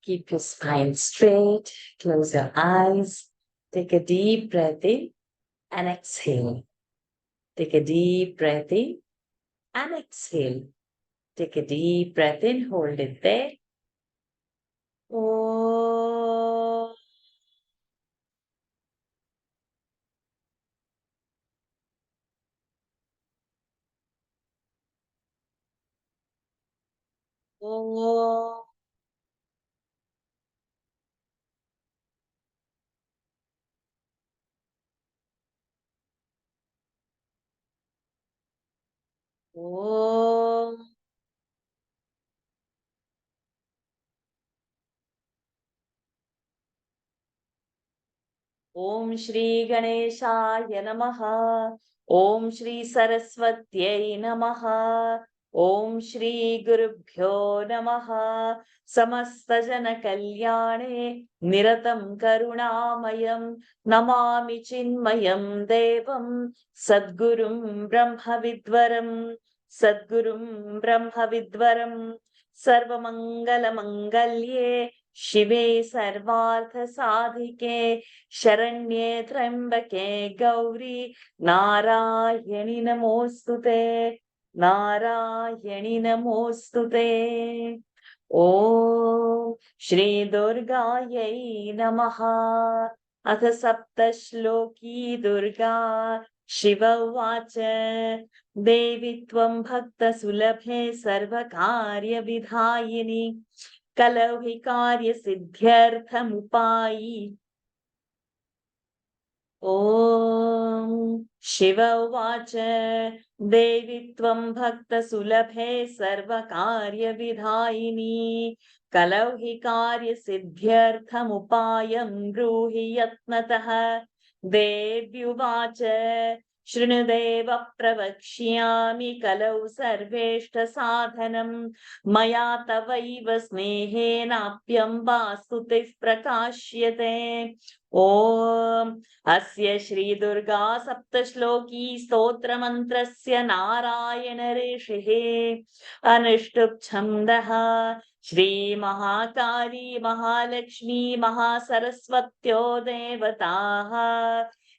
Keep your spine straight. Close your eyes. Take a deep breath in and exhale. Take a deep breath in and exhale. Take a deep breath in. Hold it there. Oh. Oh. Oh. Om Shri Ganeshaya Namaha. Om Shri Saraswatyai Namaha. Om Shri Gurubhyo Namaha. Samasta Jana Kalyane Niratam Karunamayam Namami Chinmayam Devam Sadgurum Brahma Vidvaram Sadgurum Brahma Vidvaram Sarvamangala Mangalye Shive Sarvartha Sadhike शरण्ये त्र्यंबके गौरी नारायणि नमोस्तुते नारायणि नमोस्तुते ओम श्री दुर्गायै नमः अथ सप्तश्लोकी दुर्गा शिव उवाच देवी त्वं भक्तसुलभे सर्वकार्यविधायिनि कलौ हि कार्यसिद्ध्यर्थमुपायि ॐ शिव उवाच देवी त्वं भक्तसुलभे सर्वकार्यविधायिनी कलौ हि कार्यसिद्ध्यर्थमुपायं ब्रूहि यत्नतः देव्युवाच शृणुदेव प्रवक्ष्यामि कलौ सर्वेष्टसाधनं मया तवैव स्नेहेनाप्यम्बास्तुतिः प्रकाश्यते ॐ अस्य श्री दुर्गा सप्तश्लोकी स्तोत्र मंत्रस्य नारायण ऋषिः अनुष्टुप् छन्दः श्री महाकाली महालक्ष्मी महासरस्वत्यो देवताः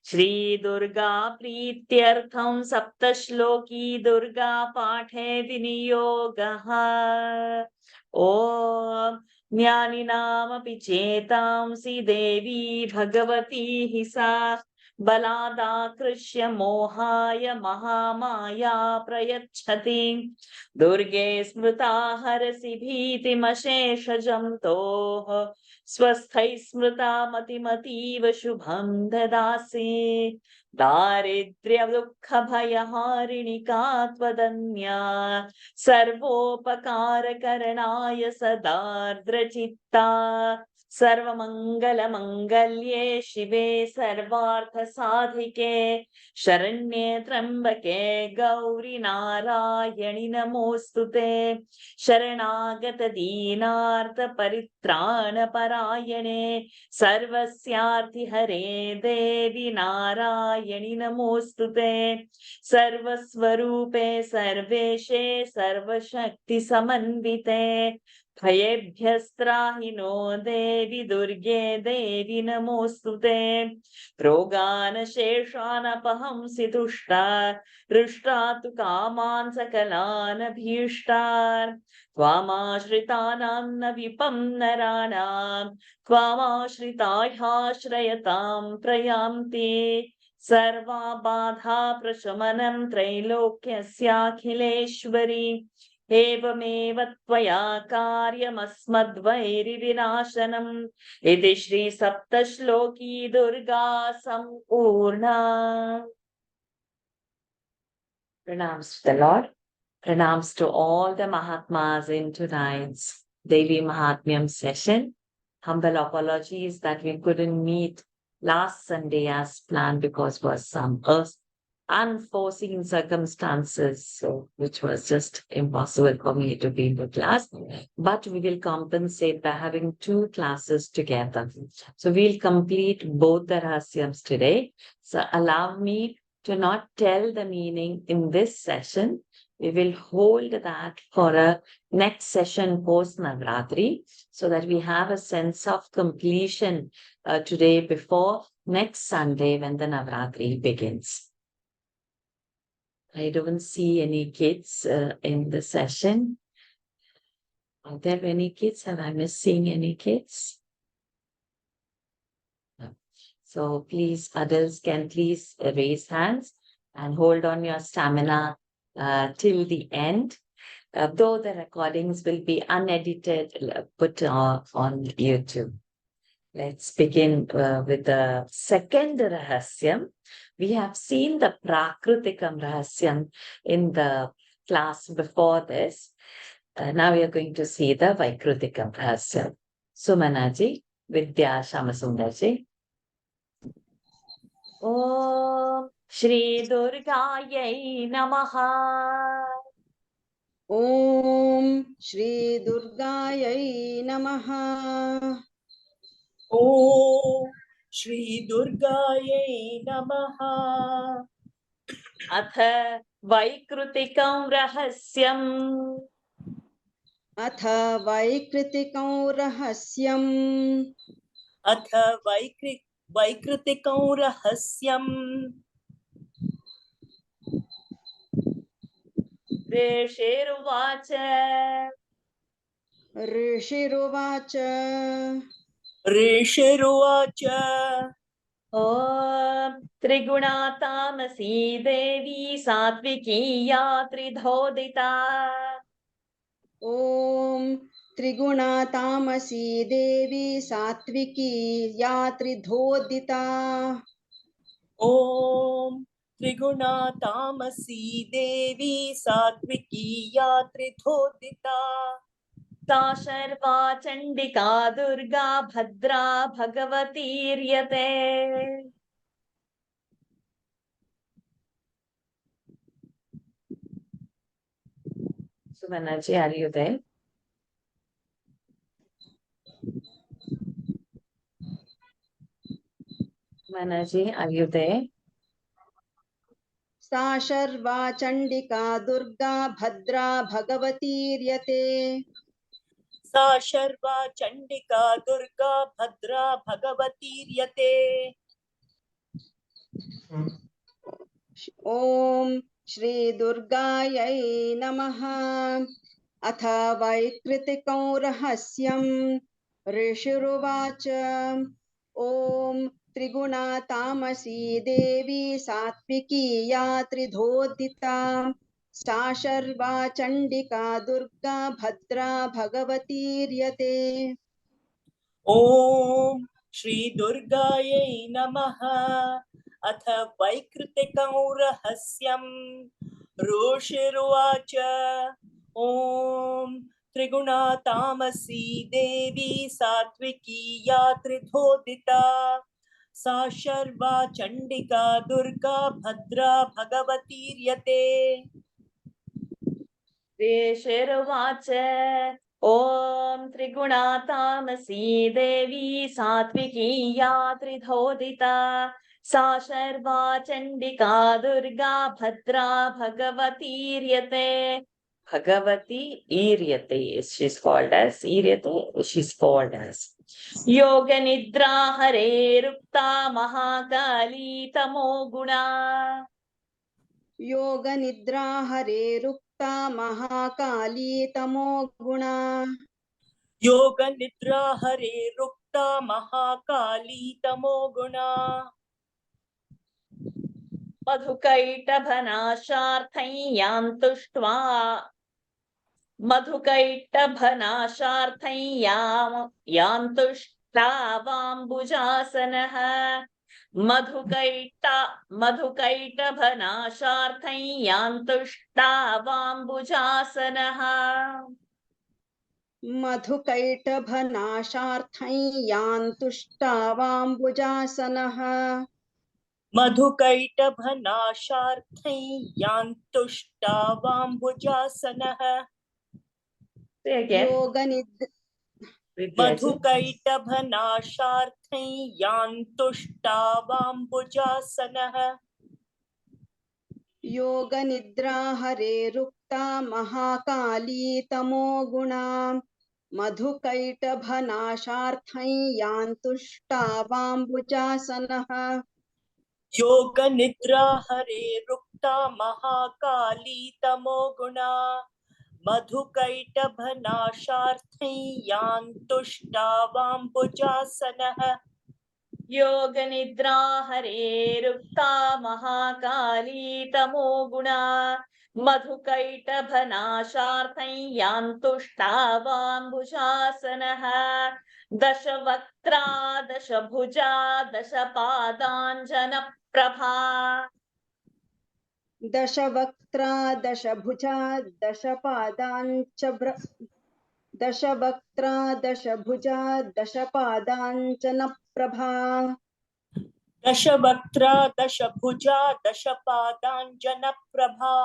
श्री दुर्गा प्रीत्यर्थं सप्तश्लोकी दुर्गा पाठे विनियोगः ॐ ज्ञानिनामपि चेतांसि देवी भगवती हि सा बलादाकृष्य मोहाय महामाया प्रयच्छति दुर्गे स्मृता हरसि भीतिमशेषजन्तोः स्वस्थैः स्मृता मतिमतीव शुभं ददासि दारिद्र्यदुःखभयहारिणि का त्वदन्या सर्वोपकारकरणाय सदार्द्रचित्ता सर्वमङ्गलमङ्गल्ये शिवे सर्वार्थसाधिके शरण्ये त्र्यम्बके गौरि नारायणि नमोऽस्तुते शरणागतदीनार्तपरित्राणपरायणे सर्वस्यार्थिहरे देवि नारायणि नमोऽस्तुते सर्वस्वरूपे सर्वेशे सर्वशक्तिसमन्विते भयेभ्यस्त्राहि नो देवि दुर्गे देवि नमोऽस्तुते रोगानशेषानपहंसि तुष्टा हृष्टा तु कामान् सकलान् अभीष्टान् त्वामाश्रितानां न विपन्नराणां त्वामाश्रितायाश्रयतां प्रयान्ति सर्वा बाधा प्रशमनं त्रैलोक्यस्याखिलेश्वरी एवमेव त्वया कार्यमस्मद्वैरिविनाशनम् इति श्री सप्तश्लोकी दुर्गा सम्पूर्णा Pranams to the Lord. Pranams to all the Mahatmas in tonight's Devi Mahatmyam session. Humble apologies that we couldn't meet last Sunday as planned because was some unforeseen circumstances, so which was just impossible for me to be in the class. But we will compensate by having two classes together. So we'll complete both the rahasyams today. So allow me to not tell the meaning in this session, We will hold that for a next session post Navratri so that we have a sense of completion today before next Sunday when the Navratri begins. I don't see any kids in the session. Are there any kids? Have I missed seeing any kids? No. So please, adults can please raise hands and hold on your stamina till the end. Though the recordings will be unedited, put on YouTube. Let's begin with the second Rahasyam. We have seen the Prakritikam Rahasyam in the class before this. Now we are going to see the Vaikrutikam Rahasyam. Sumanaji, Vidya Shamasundarji. Om Shri Durgayai Namaha. Om Shri Durgayai Namaha. Om Shri Durgayai Namaha. Atha Vaikrutikam Rahasyam. Atha Vaikritikam Rahasyam. Atha Vaikritikam Rahasyam. Rishiruvacha. Rishiruvacha. Rishiruvacha. Om Trigunatamasi Devi Satviki Tridhodita. Om Trigunatamasi Devi Satviki Tridhodita. Om Trigunatamasi Devi Satviki Tridhodita. Sa Sharva Chandika Durga Bhadra Bhagavati Riyate. Sumanaji, are you there? Sumanaji, are you there? Sa Sharva Chandika Durga Bhadra Bhagavati Riyate. Sa Sharva Chandika Durga Bhadra Bhagavati Riyate. Om Shri Durgayai Namaha. Atha Vaikritikam Rahasyam. Rishiruvacha. Om Trigunatamasi Devi Satviki Tridhodita. Sa Sharva Chandika Durga Bhadra Bhagavati Riyate. Om Shri Durgayai Namaha. Atha Vaikritikam Rahasyam. Rishiruvacha. Om Trigunatamasi Devi Satviki Tridhodita. Sa Sharva Chandika Durga Bhadra Bhagavati Riyate. Rishiruvacha. Om Trigunatamasi Devi Satviki Tridhodita. Sa Sharva Chandika Durga Bhadra Bhagavati Riyate. Bhagavati Iryate, she's called as. Iryate, she's called as. Yoga Nidra Hare Rukta Mahakali Tamo Guna. Yoga Nidra Hare Rukta Mahakali Tamo Guna. Yoga Nidra Hare Rukta Mahakali Tamo Guna. Madhukaitavhanasharthai yantushtva. Madhukaitavhanasharthai yantushtavambujasanah. Madhukaitavhanasharthai yantushtavambujasanah. Madhukaitavhanasharthai yantushtavambujasanah. Madhukaitavhanasharthai yantushtavambujasanah. Say again. Yoga Nidra Madhukaitavhanasharthai yantushtavambujasanah. Yoga Nidra Hare रुक्ता Mahakali तमो गुणा मधुकैटभनाशार्थं यान्तुष्टावाम्बुजासनः योग निद्रा हरे रुक्ता महाकाली तमो गुणा मधुकैटभनाशार्थं यान्तुष्टावाम्बुजासनः योग निद्रा हरेरुक्ता महाकाली तमो गुणा मधुकैटभनाशार्थं यान्तुष्टावाम्बुजासनः दशवक्त्रा Dashabhuja दशपादाञ्जनप्रभा दशवक्त्रा Dashabhuja दशवक्त्रा Dashabhuja दशपादाञ्जनप्रभा दशवक्त्रा Dashabhuja दशपादाञ्जनप्रभा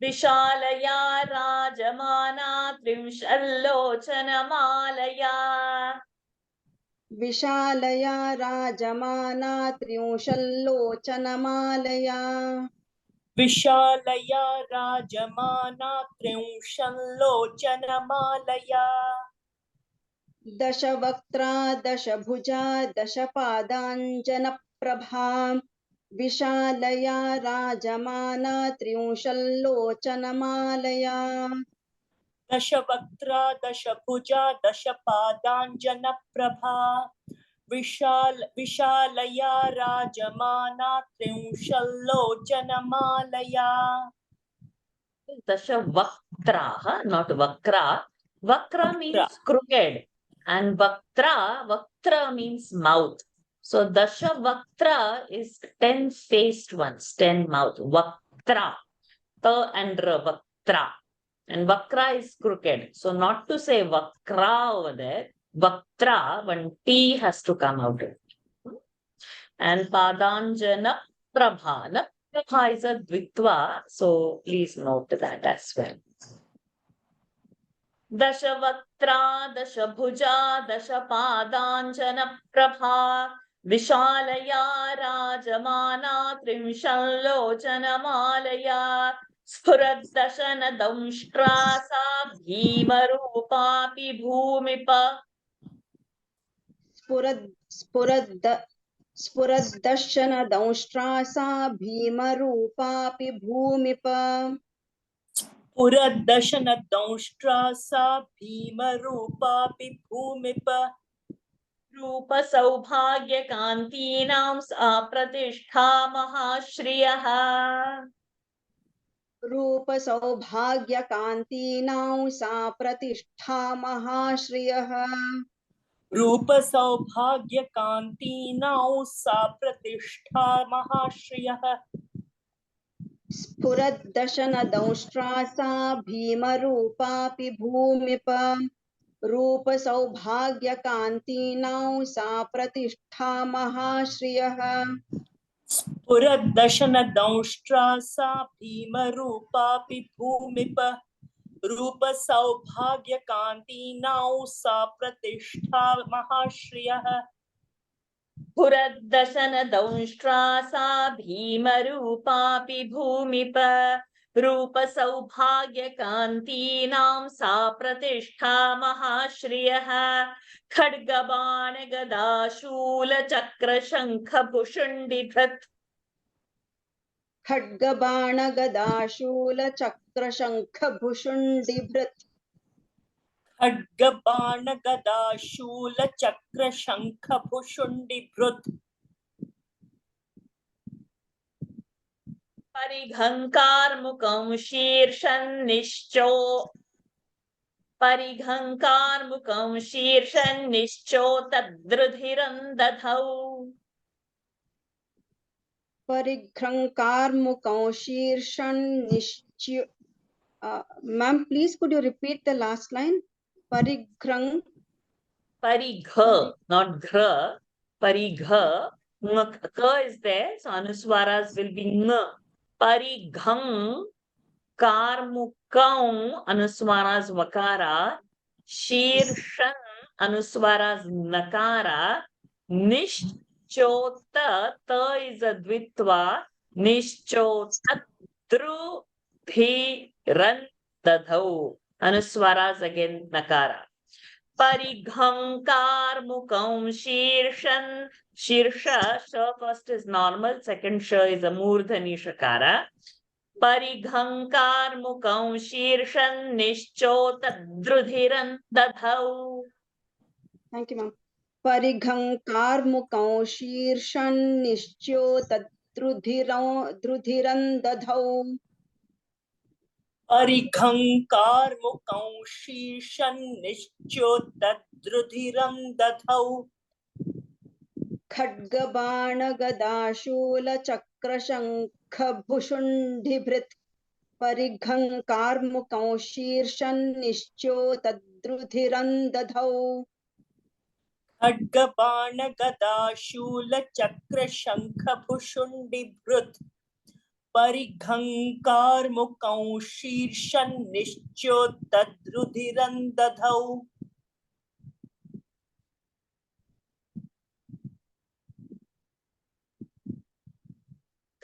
विशालया राजमाना त्रिंशल्लोचनमालया विशालया राजमाना त्रिंशल्लोचनमालया विशालया राजमाना त्रिंशल्लोचनमालया दशवक्त्रा Dashabhuja दशपादाञ्जनप्रभा विशालया राजमाना त्रिंशल्लोचनमालया दशवक्त्रा Dashabhuja दशपादाञ्जनप्रभा विशालया राजमाना त्रिंशल्लोचनमालया दशवक्त्राः, not vakra. Vakra means crooked and vaktra means mouth. So dashavaktra is 10-faced ones, 10 mouth. Vaktra, ta and ra, vaktra. And vakra is crooked. So not to say vakra over there, vaktra, one T has to come out. And padanjana prabha. Prabha is a dvitva, so please note that as well. दशवक्त्रा Dashabhuja दशपादाञ्जनप्रभा विशालया राजमाना त्रिंशल्लोचनमालया स्फुरद्दशनदंष्ट्रा सा भीमरूपापि भूमिप स्फुरद्दशनदंष्ट्रा सा भीमरूपापि भूमिप पुरदशनदंष्ट्रा सा भीमरूपापि भूमिप रूपसौभाग्यकान्तीनां सा प्रतिष्ठा महाश्रियः रूपसौभाग्यकान्तीनां सा प्रतिष्ठा महाश्रियः रूपसौभाग्यकान्तीनां सा प्रतिष्ठा महाश्रियः स्फुरद्दशनदंष्ट्रा सा भीमरूपापि भूमिप रूपसौभाग्यकान्तीनां सा प्रतिष्ठा महाश्रियः स्फुरद्दशनदंष्ट्रा सा भीमरूपापि भूमिप रूपसौभाग्यकान्तीनां सा प्रतिष्ठा महाश्रियः पुरद्दशनदंष्ट्रा सा भीमरूपापि भूमिप रूपसौभाग्यकान्तीनां सा प्रतिष्ठा महाश्रियः खड्गबाणगदाशूलचक्रशङ्खभुषुण्डिभृत् खड्गबाणगदाशूलचक्रशङ्खभुषुण्डिभृत् खड्गबाणगदाशूलचक्रशङ्खभुषुण्डिभृत् परिघङ्कारमुखं शीर्षन्निश्चोतद्रुधिरं दधौ परिघ्रङ्कारमुखं शीर्षन्निश्च्य ma'am, please could you repeat the last line? Parigh, not ghra, parigha. Ka is there, so anuswaras will be ng. Parigham, karmukam, anuswaras vakara. Shirshan, anuswaras nakara. Nishchota, ta is a dvitva. Nishchota, Drudhiran dadhau. Anuswaras again nakara. Parighankar mukam shirshan. Shirsha, sha first is normal, second sha is a murdhani shakara. Parighankar mukam shirshan nischotadrudhiran dadhau. Thank you, ma'am. Parighankar mukau shirshan nischyo drudhiran dadhau. परिघङ्कार मुखं शीर्षं निश्चोतद्रुधिरं दधौ खड्गबाण गदाशूल चक्र शंख भुषुण्डिभृत् परिघङ्कार मुकौ शीर्षन् निश्चोतद्रुधिरं दधौ खड्गबाण गदा शूल चक्र शंख भुषुण्डिभृत् परिघङ्कार मुखं शीर्षं निश्चोतद्रुधिरं दधौ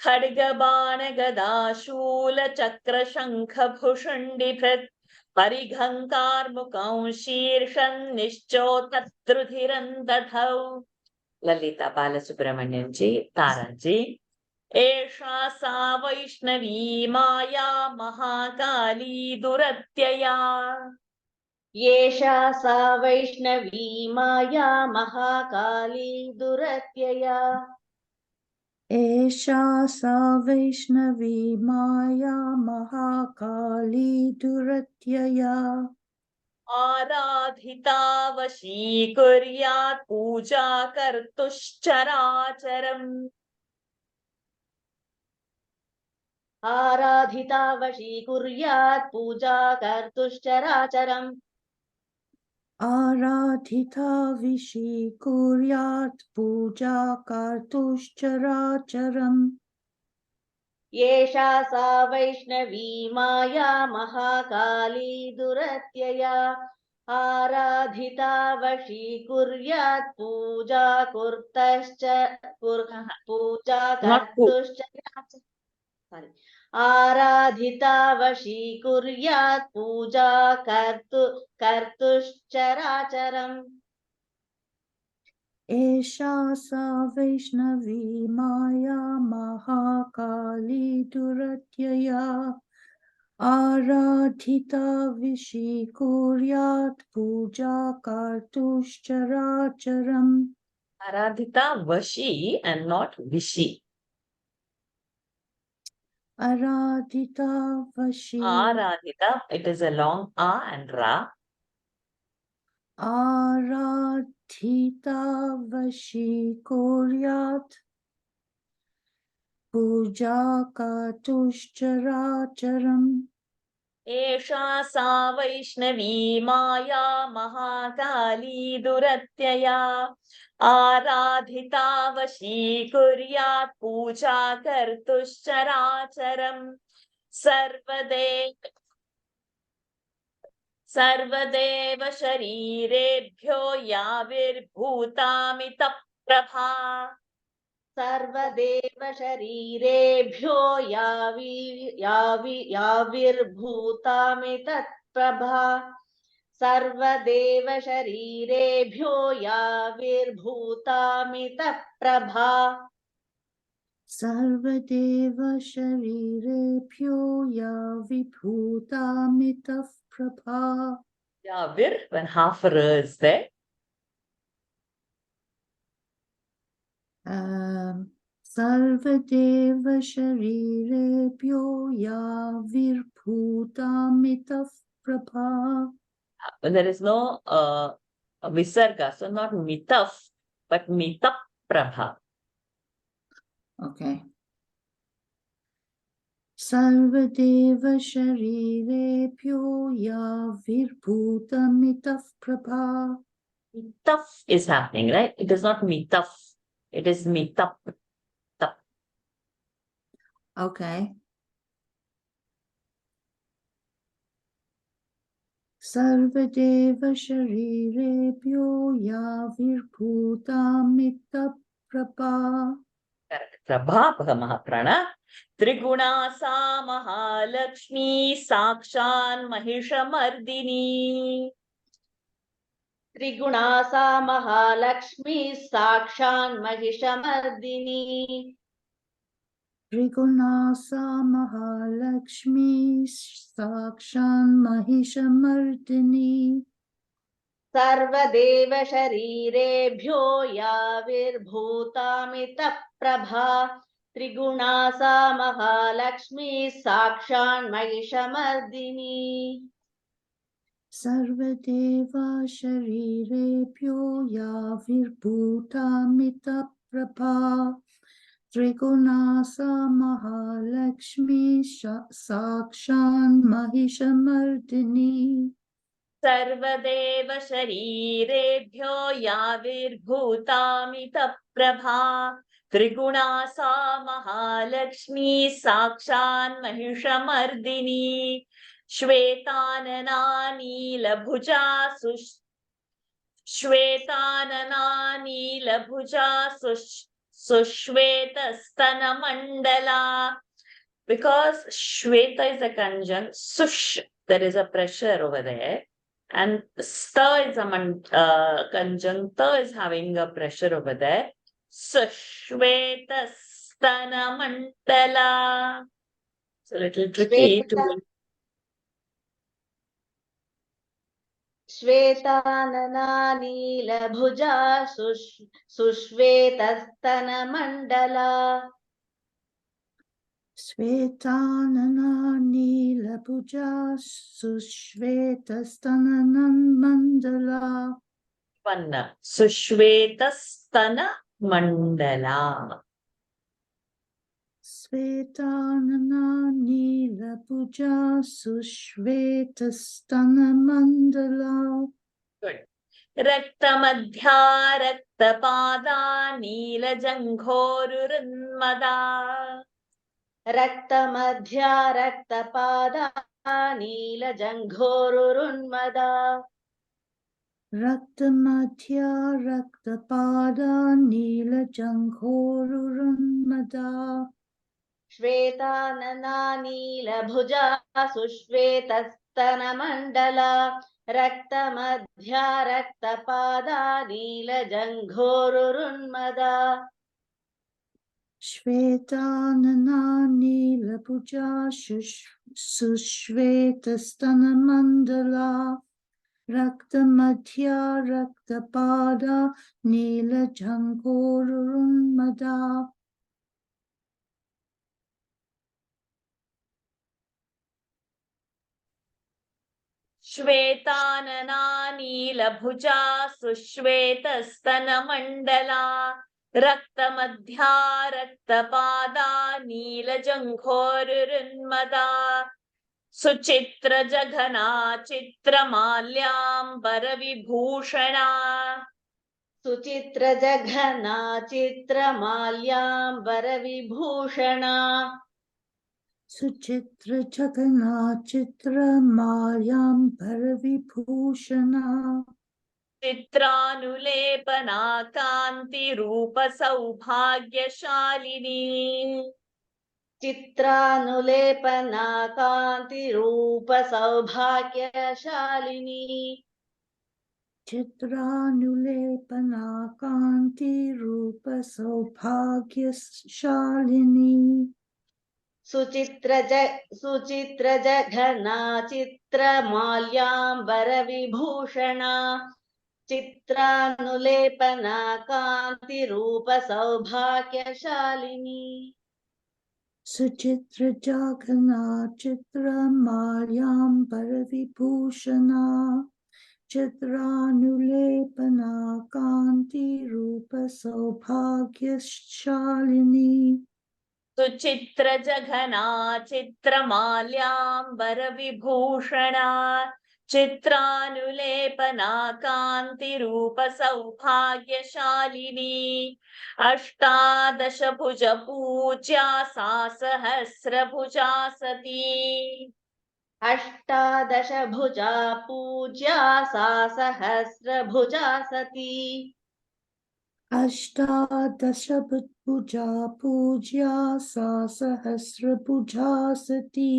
खड्गबाण गदा शूल चक्र शंख भुषुण्डिभृत् परिघंकार मुखं शीर्षं निश्चोतद्रुधिरं दधौ. ललिता बालसुब्रमण्यम जी, तारा जी. एषा सा वैष्णवी माया महाकाली दुरत्यया. येषा सा वैष्णवी माया महाकाली दुरत्यया. एषा सा वैष्णवी माया महाकाली दुरत्यया. आराधिता वशीकुर्यात् पूजा कर्तुश्चराचरम्. आराधिता वशीकुर्यात् पूजा कर्तुश्चराचरम्. आराधिता विशीकुर्यात् पूजा कर्तुश्चराचरम्. येषा सा वैष्णवी माया महाकाली दुरत्यया. आराधिता वशीकुर्यात् पूजा कर्तुश्चराचरम्. आराधिता वशीकुर्यात् पूजा कर्तुश्चराचरम्. एषा सा वैष्णवी माया महाकाली दुरत्यया. आराधिता विशीकुर्यात् पूजा कर्तुश्चराचरम्. Aradhita vashi and not vishi. Aradhita vashi. Aradhita, it is a long a and ra. Aradhita vashikuryat puja kartushcharacharam. एषा सा वैष्णवी माया महाकाली दुरत्यया. आराधिता वशीकुर्यात् पूजा कर्तुश्चराचरम्. सर्वदेव शरीरेभ्यो याविर्भूतामितः प्रभा. सर्वदेव शरीरेभ्यो याविर्भूतामितत्प्रभा. सर्वदेव शरीरेभ्यो याविर्भूतामितप्रभा. सर्वदेव शरीरेभ्यो याविर्भूतामितः प्रभा. Yavir, when half r is there. Sarvadev शरीरेभ्यो याविर्भूतामितः Prabha. There is no visarga, so not mitaf, but mitap prabha. Okay. Sarvadev शरीरेभ्यो याविर्भूतामितः Prabha. Mitaf is happening, right? It is not mitaf. It is mitap. Tap. Okay. Sarvadev शरीरेभ्यो याविर्भूतामितः Prabha. Correct. Prabha, Mahaprana. त्रिगुणा सा महालक्ष्मी साक्षान् महिषमर्दिनी त्रिगुणा सा महालक्ष्मी साक्षान् महिषमर्दिनी त्रिगुणा सा महालक्ष्मी साक्षान् महिषमर्दिनी सर्वदेव शरीरेभ्यो याविर्भूतामितः प्रभा त्रिगुणा सा महालक्ष्मी साक्षान् महिषमर्दिनी सर्वदेवा शरीरेभ्यो याविर्भूतामितः प्रभा त्रिगुणा सा महालक्ष्मी साक्षान् महिषमर्दिनी सर्वदेव शरीरेभ्यो याविर्भूतामितः प्रभा त्रिगुणा सा Mahalakshmi साक्षान् Mahishamardini श्वेतानना नीलभुजा सुश्वेतस्तनमण्डला. Because Shweta is a conjunct, sush, there is a pressure over there, and sta is a conjunct, ta is having a pressure over there. Sushweta stana mandala. It's a little tricky to. श्वेतानना नीलभुजा सुश्वेतस्तनमण्डला श्वेतानना नीलभुजा सुश्वेतस्तनमण्डला Panna. Sushweta stana mandala. श्वेतानना नीलभुजा सुश्वेतस्तनमण्डला Good. रक्तमध्या रक्तपादा नीलजङ्घोरुन्मदा रक्तमध्या रक्तपादा नीलजङ्घोरुन्मदा रक्तमध्या रक्तपादा नीलजङ्घोरुन्मदा श्वेतानना नीलभुजा सुश्वेतस्तनमण्डला रक्तमध्या रक्तपादा नीलजङ्घोरुन्मदा श्वेतानना नीलभुजा सुश्वेतस्तनमण्डला रक्तमध्या रक्तपादा नीलजङ्घोरुन्मदा श्वेतानना नीलभुजा सुश्वेतस्तनमण्डला रक्तमध्या रक्तपादा नीलजङ्घोरुन्मदा सुचित्रजघना चित्रमाल्याम्बरविभूषणा सुचित्रजघना चित्रमाल्याम्बरविभूषणा सुचित्रजघना चित्रमाल्याम्बरविभूषणा चित्रानुलेपना कान्तिरूपसौभाग्यशालिनी चित्रानुलेपना कान्तिरूपसौभाग्यशालिनी चित्रानुलेपना कान्तिरूपसौभाग्यशालिनी सुचित्रजघना चित्रमाल्याम्बरविभूषणा चित्रानुलेपना कान्तिरूपसौभाग्यशालिनी सुचित्रजघना चित्रमाल्याम्बरविभूषणा चित्रानुलेपना कान्तिरूपसौभाग्यशालिनी सुचित्रजघना चित्रमाल्याम्बरविभूषणा चित्रानुलेपना कान्तिरूपसौभाग्यशालिनी अष्टादशभुजपूज्या सा सहस्रभुजा सती अष्टादशभुजा पूज्या सा सहस्रभुजा सती अष्टादशभुजा पूज्या सा सहस्रभुजा सती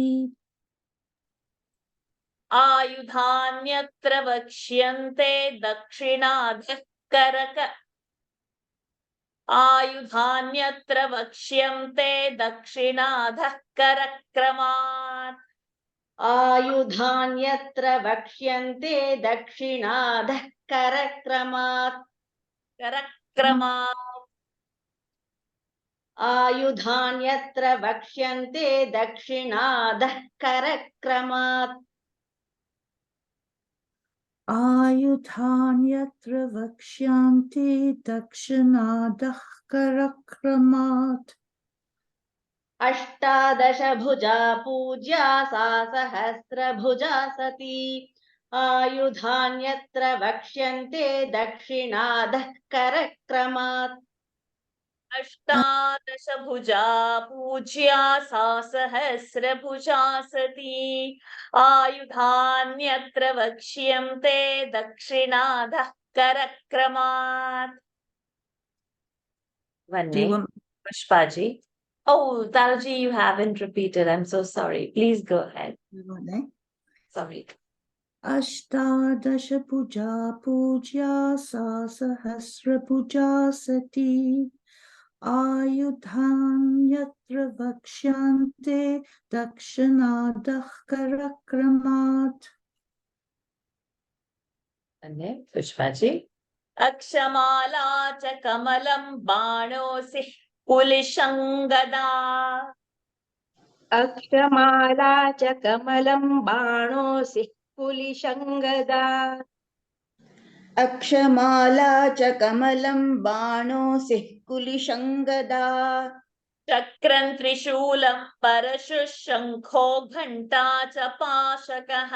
आयुधान्यत्र वक्ष्यन्ते दक्षिणाधः करक आयुधान्यत्र वक्ष्यन्ते दक्षिणाधः करक्रमात् आयुधान्यत्र वक्ष्यन्ते दक्षिणाधः करक्रमात् करक्रमात् आयुधान्यत्र वक्ष्यन्ते दक्षिणाधः करक्रमात् आयुधान्यत्र वक्ष्यन्ते दक्षिणादः करक्रमात् अष्टादशभुजा पूज्या सा सहस्रभुजा सती आयुधान्यत्र वक्ष्यन्ते दक्षिणाधः करक्रमात् अष्टादशभुजा पूज्या सा सहस्रभुजा सती आयुधान्यत्र वक्ष्यन्ते दक्षिणाधः करक्रमात् Vanne, Pushpaji. Oh, Taraji, you haven't repeated. I'm so sorry. Please go ahead. Sorry. अष्टादशभुजा पूज्या सा सहस्रभुजा सती आयुधान्यत्र वक्ष्यन्ते दक्षिणादः करक्रमात् Vanne, Pushpaji. अक्षमाला च कमलं बाणोऽसि कुलिशङ्गदा अक्षमाला च कमलं बाणोऽसि कुलिशङ्गदा अक्षमाला च कमलं बाणोऽसिः कुलिशङ्गदा चक्रं त्रिशूलं परशुः शङ्खो घण्टा च पाशकः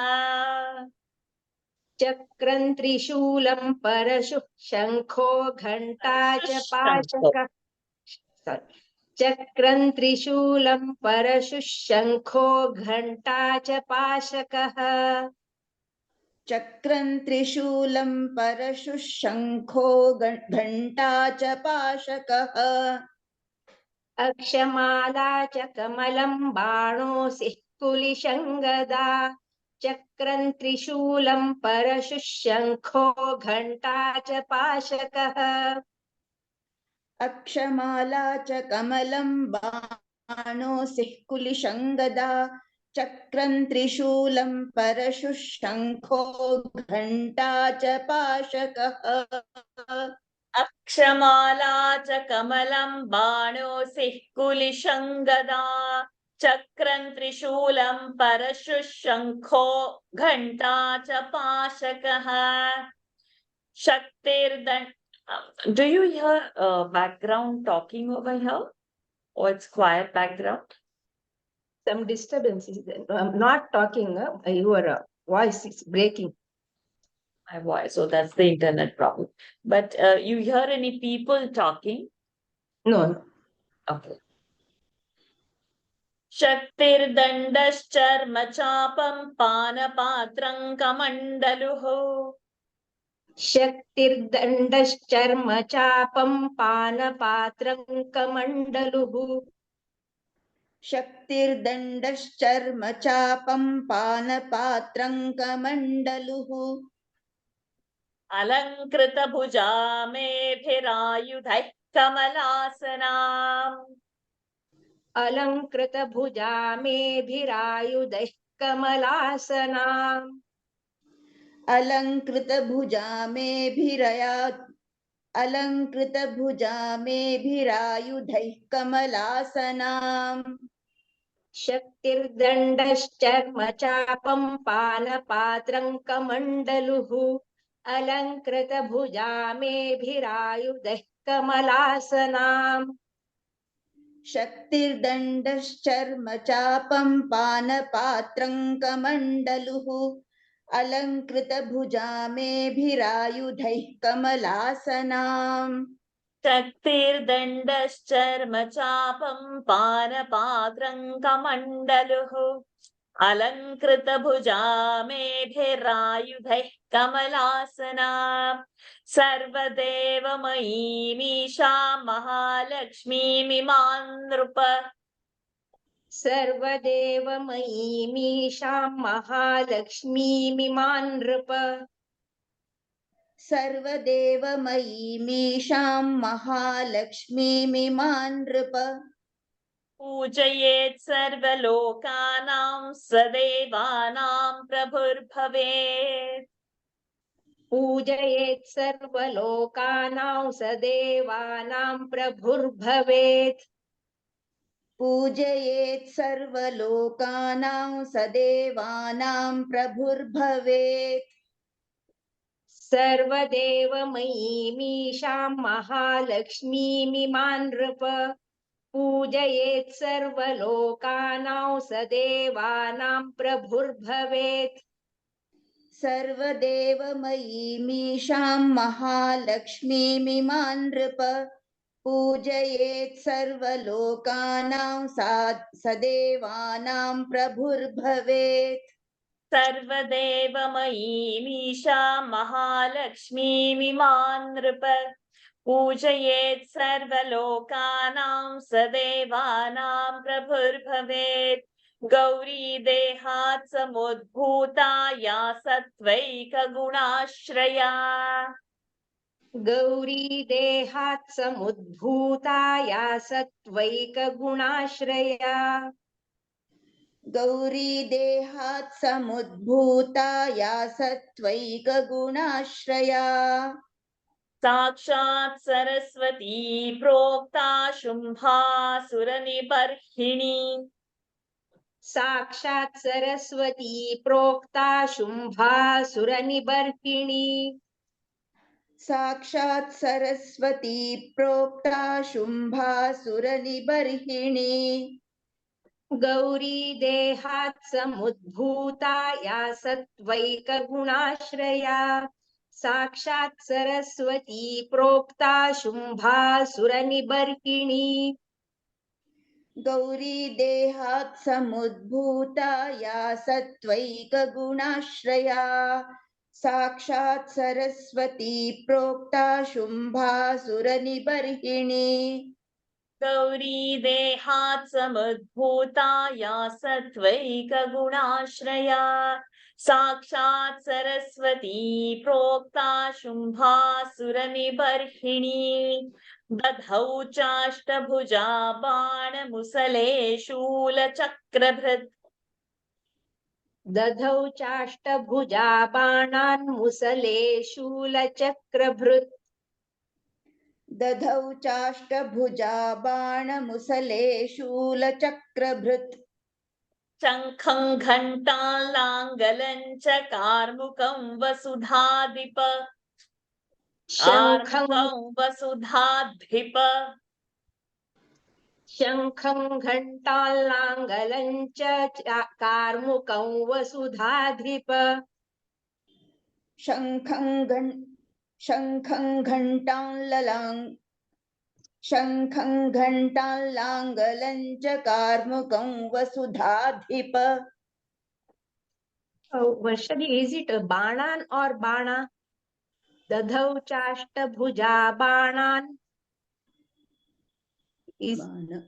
चक्रं त्रिशूलं परशुः शङ्खो घण्टा च पाशकः चक्रं त्रिशूलं परशुः शङ्खो घण्टा च पाशकः चक्रं त्रिशूलं परशुः शङ्खो घण्टा च पाशकः अक्षमाला च कमलं बाणोऽसि कुलिशङ्गदा चक्रं त्रिशूलं परशुः शङ्खो घण्टा च पाशकः अक्षमाला च कमलं बाणोऽसिः कुलिशङ्गदा चक्रं त्रिशूलं परशुः शङ्खो घण्टा च पाशकः अक्षमाला च कमलं बाणोऽसि कुलिशङ्गदा चक्रं त्रिशूलं परशुः शङ्खो घण्टा च पाशकः शक्तिर्दण्ड. Do you hear background talking over here? Or it's quiet background? Some disturbance is there. I'm not talking, your voice is breaking. My voice. So that's the internet problem. But you hear any people talking? No. Okay. शक्तिर्दण्डश्चर्म चापं पानपात्रं कमण्डलुः शक्तिर्दण्डश्चर्म चापं पानपात्रं कमण्डलुः शक्तिर्दण्डश्चर्म चापं पानपात्रं कमण्डलुः अलङ्कृतभुजा मेभिरायुधैः कमलासनाम् अलङ्कृतभुजा मेभिरायुधैः कमलासनाम् अलङ्कृतभुजा मेभिरायुधैः कमलासनाम् शक्तिर्दण्डश्चर्म चापं पानपात्रं कमण्डलुः अलङ्कृतभुजा मेभिरायुधैः कमलासनाम् शक्तिर्दण्डश्चर्म चापं पानपात्रं कमण्डलुः अलङ्कृतभुजा मेभिरायुधैः कमलासनाम् शक्तिर्दण्डश्चर्म चापं पानपात्रं कमण्डलुः अलङ्कृतभुजा मेभिरायुधैः कमलासना सर्वदेवमयीमीशां महालक्ष्मीमिमां नृप सर्वदेवमयीमीशां महालक्ष्मीमिमां नृप सर्वदेवमयीमीशां महालक्ष्मीमिमां नृप पूजयेत् सर्वलोकानां सदेवानां प्रभुर्भवेत् पूजयेत् सर्वलोकानां सदेवानां प्रभुर्भवेत् पूजयेत् सर्वलोकानां सदेवानां प्रभुर्भवेत् सर्वदेवमयीमीशां महालक्ष्मीमिमां नृप पूजयेत् सर्वलोकानां सदेवानां प्रभुर्भवेत् सर्वदेवमयीमीशां महालक्ष्मीमिमां नृप पूजयेत् सर्वलोकानां सदेवानां प्रभुर्भवेत् सर्वदेवमयीमीशा महालक्ष्मीमिमां नृप पूजयेत् सर्वलोकानां सदेवानां प्रभुर्भवेत् गौरी देहात् समुद्भूता या सत्त्वैकगुणाश्रया गौरी देहात् समुद्भूता या सत्त्वैकगुणाश्रया गौरी देहात् समुद्भूता या सत्त्वैकगुणाश्रया साक्षात् सरस्वती प्रोक्ता शुम्भासुरनिबर्हिणी साक्षात् सरस्वती प्रोक्ता शुम्भासुरनिबर्हिणी साक्षात् सरस्वती प्रोक्ता शुम्भासुरनिबर्हिणी गौरी देहात् समुद्भूता या सत्त्वैकगुणाश्रया साक्षात् सरस्वती प्रोक्ता शुम्भासुरनिबर्हिणी गौरी देहात् समुद्भूता या सत्त्वैकगुणाश्रया साक्षात् सरस्वती प्रोक्ता शुम्भासुरनिबर्हिणी गौरी देहात् समुद्भूता या सत्त्वैकगुणाश्रया साक्षात् सरस्वती प्रोक्ता शुम्भासुरनिबर्हिणी दधौ चाष्टभुजा बाणमुसले शूलचक्रभृत् दधौ चाष्टभुजा बाणान् मुसले शूलचक्रभृत् दधौ चाष्टभुजा बाणमुसले शूलचक्रभृत् शङ्खं घण्टालाङ्गलं च कार्मुकं वसुधाधिप वसुधाधिप शङ्खं घण्टालाङ्गलं च कार्मुकं वसुधाधिप शङ्खं घण्टालाङ्गलं च कार्मुकं वसुधाधिप Varshali, is it a banan or bana? Dadhau chaashtabhuja banan is Bana.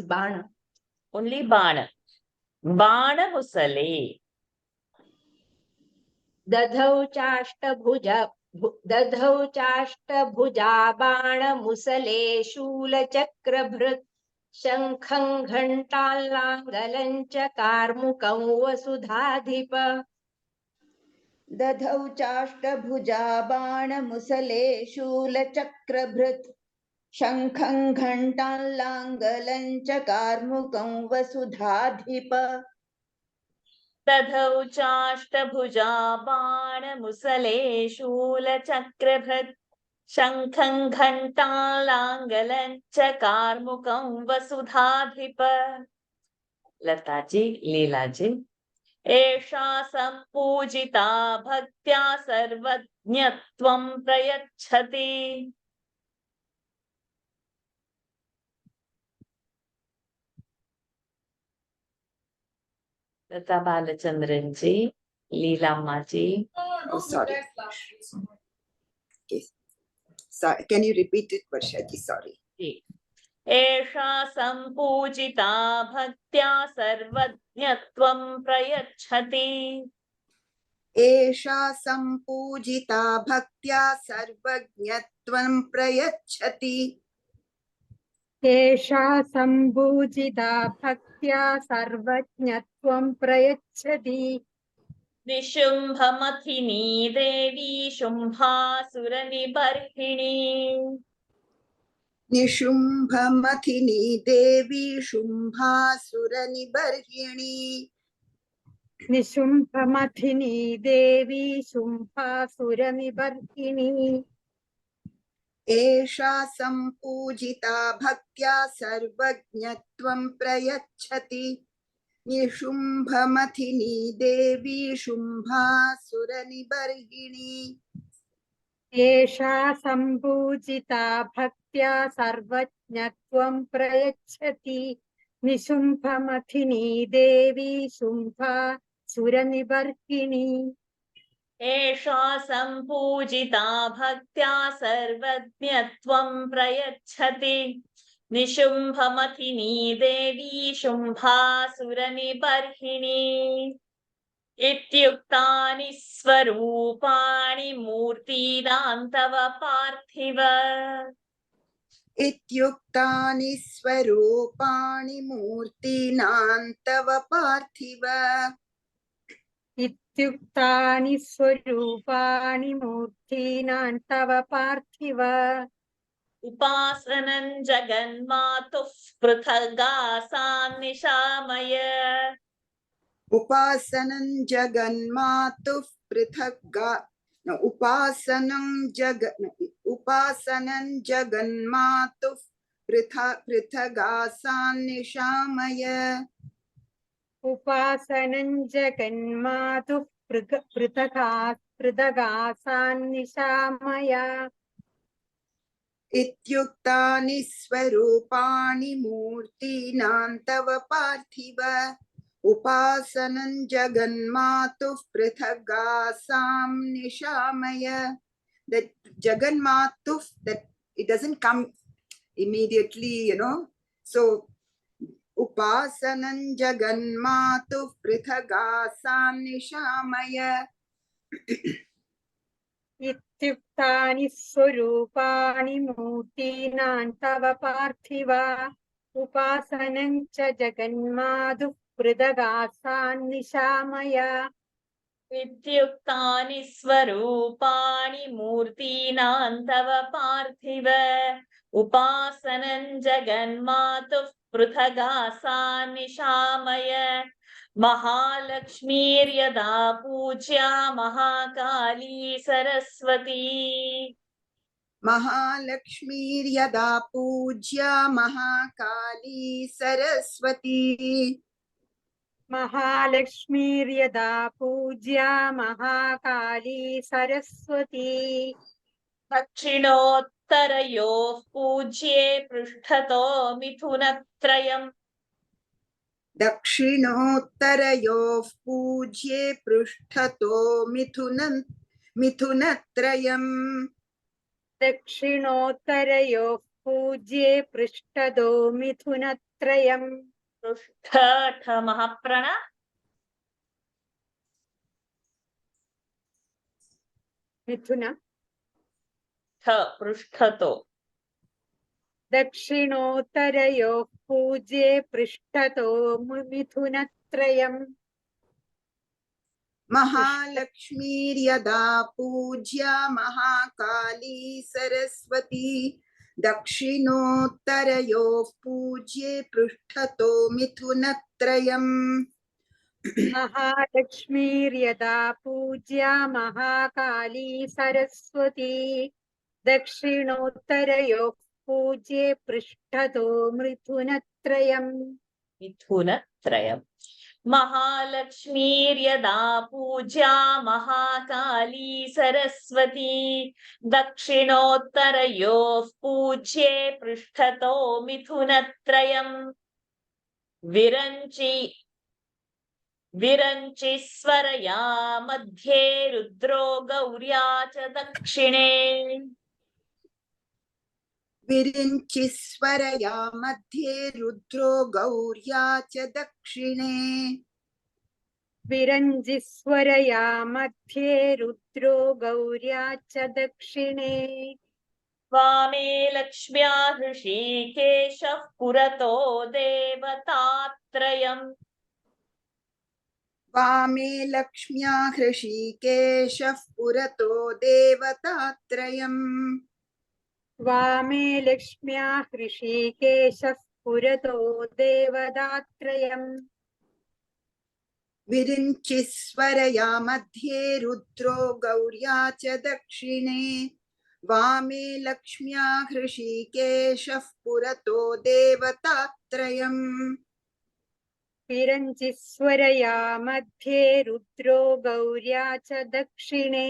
bana. Only Bana. Bana Musale. Dadhau chaashtabhuja bana musale shula chakrabhrit शङ्खं घण्टालाङ्गलं च कार्मुकं वसुधाधिप दधौ चाष्टभुजा बाणमुसले शूलचक्रभृत् शङ्खं घण्टालाङ्गलं च कार्मुकं वसुधाधिप दधौ चाष्टभुजा बाणमुसले शूलचक्रभृत् शङ्खं घण्टालाङ्गलं च कार्मुकं वसुधाधिप लताजी लीलाजी एषा सम्पूजिता भक्त्या सर्वज्ञत्वं प्रयच्छति Lata Balachandran ji, Leela ji. Oh, sorry. Okay. Sorry. Can you repeat it, Varshaji? Sorry. एषा सम्पूजिता भक्त्या सर्वज्ञत्वं प्रयच्छति एषा सम्पूजिता भक्त्या सर्वज्ञत्वं प्रयच्छति एषा सम्पूजिता भक्त्या सर्वज्ञत्वं प्रयच्छति निशुम्भमथिनी देवी शुम्भासुरनिबर्हिणी निशुम्भमथिनी देवी शुम्भासुरनिबर्हिणी निशुम्भमथिनी देवी शुम्भासुरनिबर्हिणी एषा सम्पूजिता भक्त्या सर्वज्ञत्वं प्रयच्छति निशुम्भमथिनी देवी शुम्भासुरनिबर्हिणी एषा सम्पूजिता भक्त्या सर्वज्ञत्वं प्रयच्छति निशुम्भमथिनी देवी शुम्भासुरनिबर्हिणी एषा सम्पूजिता भक्त्या सर्वज्ञत्वं प्रयच्छति निशुम्भमथिनी देवी शुम्भासुरनिबर्हिणी इत्युक्तानि स्वरूपाणि मूर्तीनां तव पार्थिव इत्युक्तानि स्वरूपाणि मूर्तीनां तव पार्थिव इत्युक्तानि स्वरूपाणि मूर्तीनां तव पार्थिव उपासनं जगन्मातुः पृथगासान्निशामय उपासनं जगन्मातुः उपासनं जगन्मातुः पृथगासान्निशामय उपासनं जगन्मातुः पृथगासान्निशामय इत्युक्तानि स्वरूपाणि मूर्तीनां तव पार्थिव उपासनं जगन्मातुः पृथगासां निशामय. That Jaganmatuh, that it doesn't come immediately, So upasanam Jaganmatuh prithagasan nishamaya. इत्युक्तानि स्वरूपाणि मूर्तीनां तव पार्थिव उपासनं च जगन्मातुः पृथगासान्निशामय इत्युक्तानि स्वरूपाणि मूर्तीनां तव पार्थिव उपासनं जगन्मातुः पृथगासान्निशामय महालक्ष्मीर्यदा पूज्या महाकाली सरस्वती महालक्ष्मीर्यदा पूज्या महाकाली सरस्वती महालक्ष्मीर्यदा पूज्या महाकाली सरस्वती दक्षिणोत्तरयोः पूज्ये पृष्ठतो मिथुनत्रयम् दक्षिणोत्तरयोः पूज्ये पृष्ठतो मिथुनत्रयम् दक्षिणोत्तरयोः पूज्ये पृष्ठतो मिथुनत्रयम् पृष्ठ महाप्रण मिथुन पृष्ठतो दक्षिणोत्तरयोः पूज्ये पृष्ठतो मिथुनत्रयम् महालक्ष्मीर्यदा पूज्या महाकाली सरस्वती दक्षिणोत्तरयोः पूज्ये पृष्ठतो मिथुनत्रयम् महालक्ष्मीर्यदा पूज्या महाकाली सरस्वती दक्षिणोत्तरयोः पूज्ये पृष्ठतो मिथुनत्रयम् मिथुनत्रयम् महालक्ष्मीर्यदा पूज्या महाकाली सरस्वती दक्षिणोत्तरयोः पूज्ये पृष्ठतो मिथुनत्रयम् विरञ्चि विरञ्चि स्वरया मध्ये रुद्रो गौर्या च दक्षिणे विरिञ्चि स्वरया मध्ये रुद्रो गौर्या च दक्षिणे विरञ्जिस्वरया मध्ये रुद्रो गौर्या च दक्षिणे वामे लक्ष्म्या हृषीकेशः पुरतो देवतात्रयम् वामे लक्ष्म्या हृषीकेशः पुरतो देवतात्रयम् वामे लक्ष्म्या हृषीकेशः पुरतो देवतात्रयम् विरिञ्चि स्वरया मध्ये रुद्रो गौर्या च दक्षिणे वामे लक्ष्म्या हृषीकेशः पुरतो देवतात्रयम् विरञ्जिस्वरया मध्ये रुद्रो गौर्या च दक्षिणे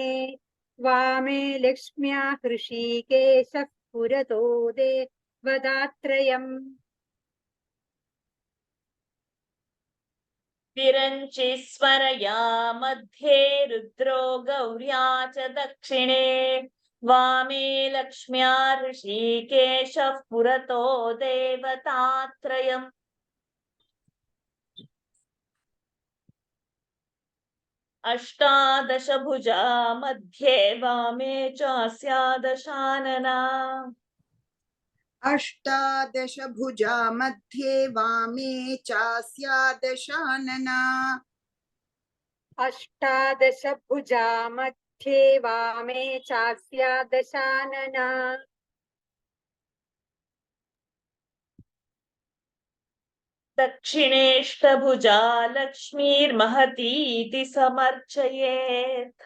वामे लक्ष्म्या हृषीकेशः पुरतो देवतात्रयम् विरञ्चि स्वरया मध्ये रुद्रो गौर्या च दक्षिणे वामे लक्ष्म्या हृषीकेशः पुरतो देवतात्रयम् अष्टादश भुजा मध्ये वामे चास्या दशानना अष्टादश भुजा मध्ये वामे चास्या दशानना अष्टादश भुजा मध्ये वामे चास्या दशानना दक्षिणेष्टभुजा लक्ष्मीर्महतीति समर्चयेत्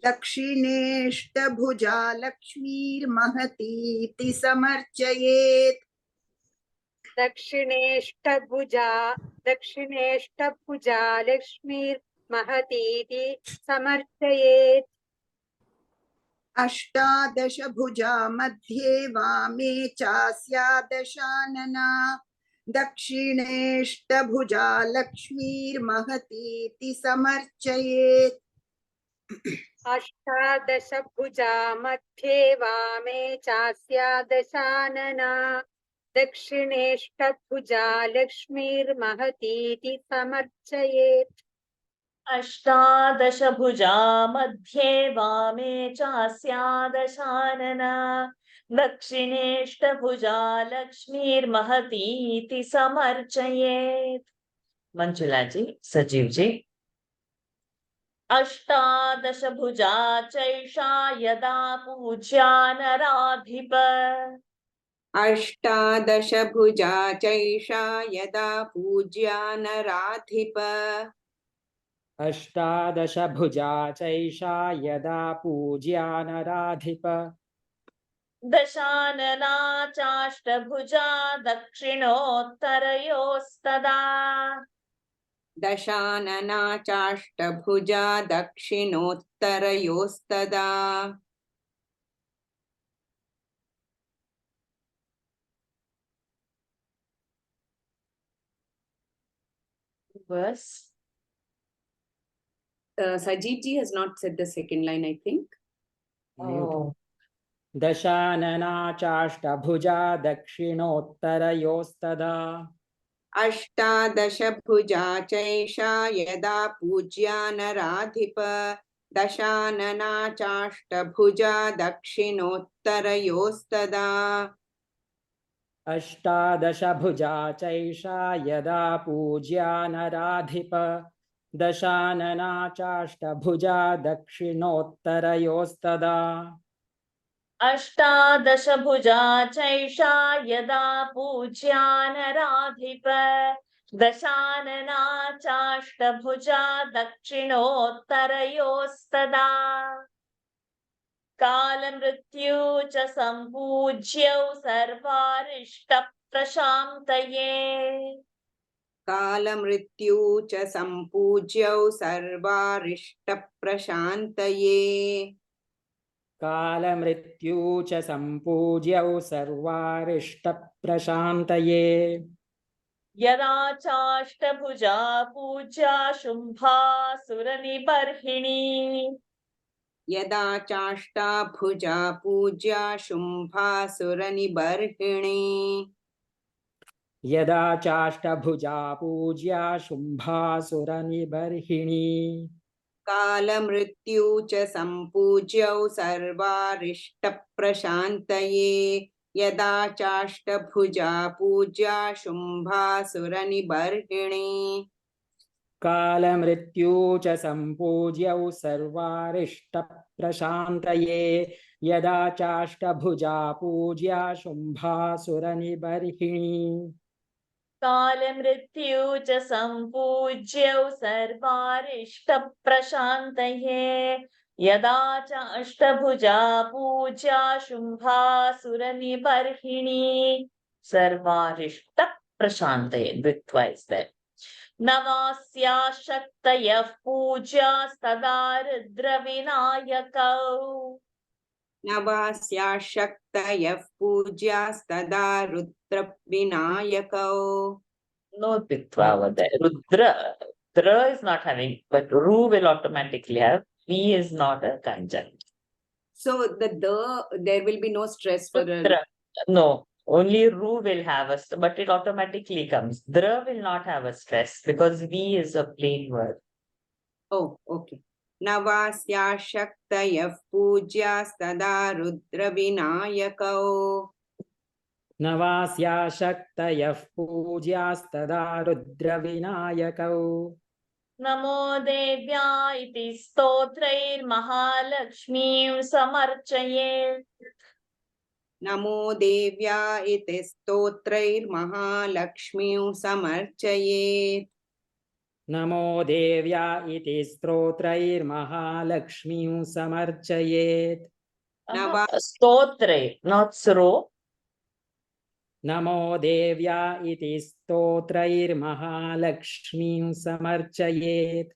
दक्षिणेष्टभुजा लक्ष्मीर्महतीति समर्चयेत् दक्षिणेष्टभुजा लक्ष्मीर्महतीति समर्चयेत् अष्टादश भुजा मध्ये वामे चास्या दशानना दक्षिणेष्टभुजा लक्ष्मीर्महतीति समर्चयेत् अष्टादश भुजा मध्ये वामे चास्या दशानना दक्षिणेष्टभुजा लक्ष्मीर्महतीति समर्चयेत् अष्टादश भुजा मध्ये वामे चास्या दशानना दक्षिणेष्टभुजा लक्ष्मीर्महतीति समर्चयेत् मंजुला जी सजीव जी अष्टादश भुजा चैषा यदा पूज्या नराधिप अष्टादश भुजा चैषा यदा पूज्या नराधिप अष्टादश भुजा चैषा यदा पूज्या नराधिप दशानना चाष्टभुजा दक्षिणोत्तरयोस्तदा दशानना चाष्टभुजा दक्षिणोत्तरयोस्तदा verse Sajid ji has not said the second line, I think. oh दशानना चाष्टभुजा दक्षिणोत्तरयोस्तदा अष्टादश भुजा चैषा यदा पूज्या नराधिप दशानना चाष्टभुजा दक्षिणोत्तरयोस्तदा अष्टादश भुजा चैषा यदा पूज्या नराधिप दशानना चाष्टभुजा दक्षिणोत्तरयोस्तदा अष्टादश भुजा चैषा यदा पूज्या नराधिप दशानना चाष्टभुजा दक्षिणोत्तरयोस्तदा कालमृत्यु च सम्पूज्यौ सर्वारिष्टप्रशान्तये कालमृत्यु च सम्पूज्यौ सर्वारिष्टप्रशान्तये कालमृत्यु च सम्पूज्यौ सर्वारिष्टप्रशान्तये यदा चाष्टभुजा पूज्या शुम्भासुरनिबर्हिणी यदा चाष्टाभुजा पूज्या शुम्भासुरनिबर्हिणी यदा चाष्टभुजा पूज्या शुम्भासुरनिबर्हिणी कालमृत्यु च सम्पूज्यौ सर्वारिष्टप्रशान्तये यदा चाष्टभुजा पूज्या शुम्भासुरनिबर्हिणी कालमृत्यु च सम्पूज्यौ सर्वारिष्टप्रशान्तये यदा चाष्टभुजा पूज्या शुम्भासुरनिबर्हिणी कालमृत्यु च सम्पूज्यौ सर्वारिष्टप्रशान्तये यदा च अष्टभुजा पूज्या शुम्भासुरनिबर्हिणी सर्वारिष्टप्रशान्तये द्वित्वा इस् देयर नवास्या शक्तयः पूज्यास्तदा रुद्रविनायकौ नवास्या शक्तयः पूज्यास्तदा रुद्रविनायकौ No pitva over there. Rudra, Dra is not having, but Ru will automatically have. V is not a conjunct. So there will be no stress for Rudra. No, only Ru will have a, but it automatically comes. Dra will not have a stress because V is a plain word. Oh, okay. नवास्या शक्तयः पूज्यास्तदा रुद्रविनायकौ नवास्या शक्तयः पूज्यास्तदा रुद्रविनायकौ नमो देव्या इति स्तोत्रैर्महालक्ष्मीं समर्चयेत् नमो देव्या इति स्तोत्रैर्महालक्ष्मीं समर्चयेत् नमो देव्या इति स्तोत्रैर्महालक्ष्मीं समर्चयेत् Stotre, not sro. नमो देव्या इति स्तोत्रैर्महालक्ष्मीं समर्चयेत्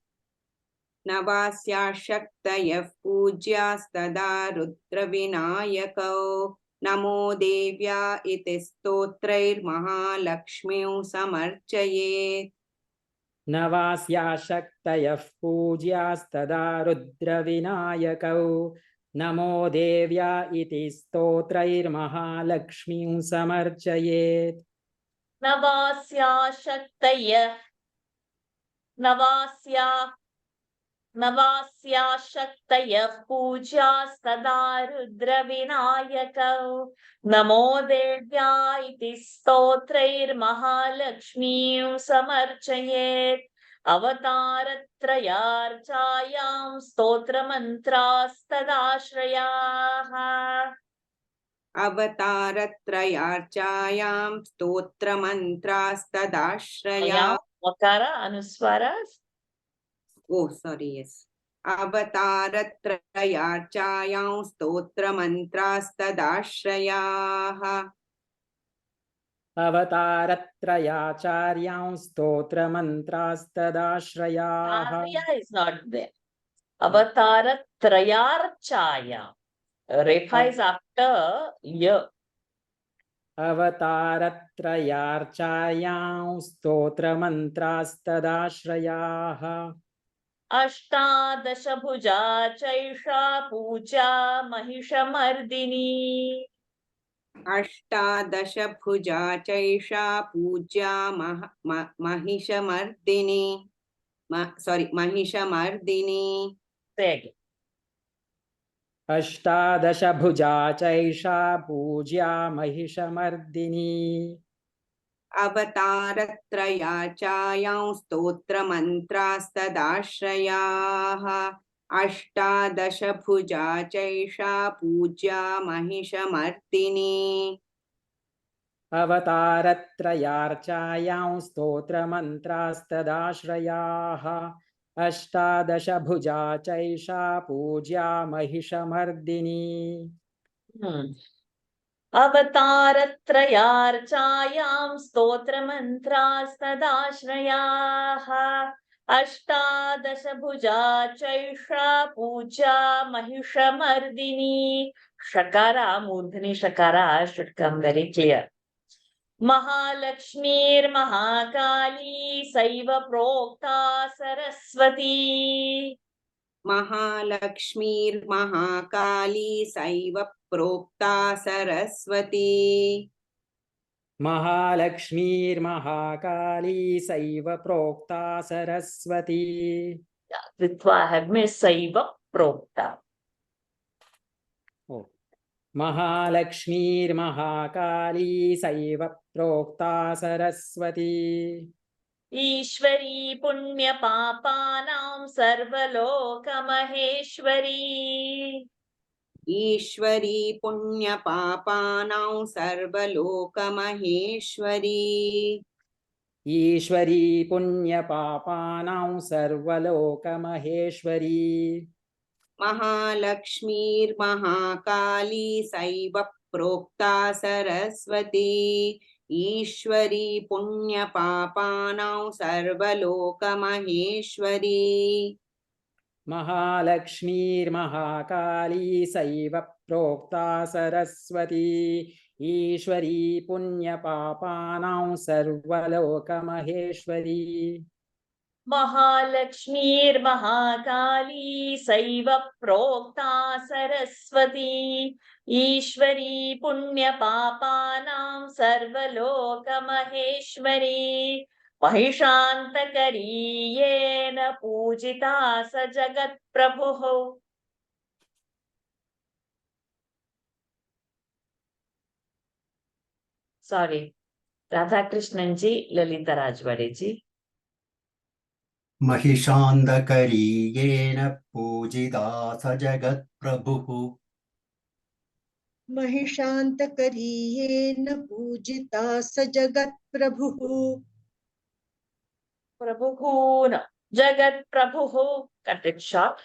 नवास्या शक्तयः पूज्यास्तदा रुद्रविनायकौ नमो देव्या इति स्तोत्रैर्महालक्ष्मीं समर्चयेत् नवास्या शक्तयः पूज्यास्तदा रुद्रविनायकौ नमो देव्या इति स्तोत्रैर्महालक्ष्मीं समर्चयेत् नवास्या शक्तयः पूज्यास्तदा रुद्रविनायकौ नमो देव्या इति स्तोत्रैर्महालक्ष्मीं समर्चयेत् अवतारत्रयार्चायां स्तोत्रमन्त्रास्तदाश्रयाः अवतारत्रयार्चायां स्तोत्रमन्त्रास्तदाश्रया Makara, Anuswara. Oh, sorry, yes. अवतारत्रयार्चायां स्तोत्रमन्त्रास्तदाश्रयाः अवतारत्रयाचार्यां स्तोत्रमन्त्रास्तदाश्रयाः Arya is not there. Avataratrayarchaya. Rekha is after ya. अवतारत्रयार्चायां स्तोत्रमन्त्रास्तदाश्रयाः अष्टादशभुजा चैषा पूजा महिषमर्दिनी अष्टादशभुजा चैषा पूज्या महिषमर्दिनी महिषमर्दिनी Say again. अष्टादशभुजा चैषा पूज्या महिषमर्दिनी अवतारत्रयाचायां स्तोत्रमन्त्रास्तदाश्रयाः अष्टादशभुजा चैषा पूज्या महिषमर्दिनी अवतारत्रयार्चायां स्तोत्रमन्त्रास्तदाश्रयाः अष्टादशभुजा चैषा पूज्या महिषमर्दिनी अवतारत्रयार्चायां स्तोत्रमन्त्रास्तदाश्रयाः अष्टादशभुजा चैषा पूजा Mahishamardini. Shakara, Murdhini Shakara should come very clear. महालक्ष्मीर्महाकाली सैव प्रोक्ता सरस्वती महालक्ष्मीर्महाकाली सैव प्रोक्ता सरस्वती महालक्ष्मीर्महाकाली सैव प्रोक्ता Saraswati Ritva I have missed Saiva Prokta. ओ महालक्ष्मीर्महाकाली सैव प्रोक्ता सरस्वती ईश्वरी पुण्य पापानां सर्वलोकमहेश्वरी ईश्वरी पुण्यपापानां सर्वलोकमहेश्वरी ईश्वरी पुण्यपापानां सर्वलोकमहेश्वरी महालक्ष्मीर्महाकाली सैव प्रोक्ता सरस्वती ईश्वरी पुण्यपापानां सर्वलोकमहेश्वरी महालक्ष्मीर्महाकाली सैव प्रोक्ता सरस्वती ईश्वरी पुण्यपापानां सर्वलोकमहेश्वरी महालक्ष्मीर्महाकाली सैव प्रोक्ता सरस्वती ईश्वरी पुण्यपापानां सर्वलोकमहेश्वरी महिषान्तकरी येन पूजिता स जगत्प्रभुः Sorry, Radhakrishnan ji, Lalita Rajwade ji. महिषान्धकरी येन पूजिता स जगत्प्रभुः महिषान्तकरी येन पूजिता स जगत्प्रभुः Prabhuhun, Jagat Prabhuhu, cut it short.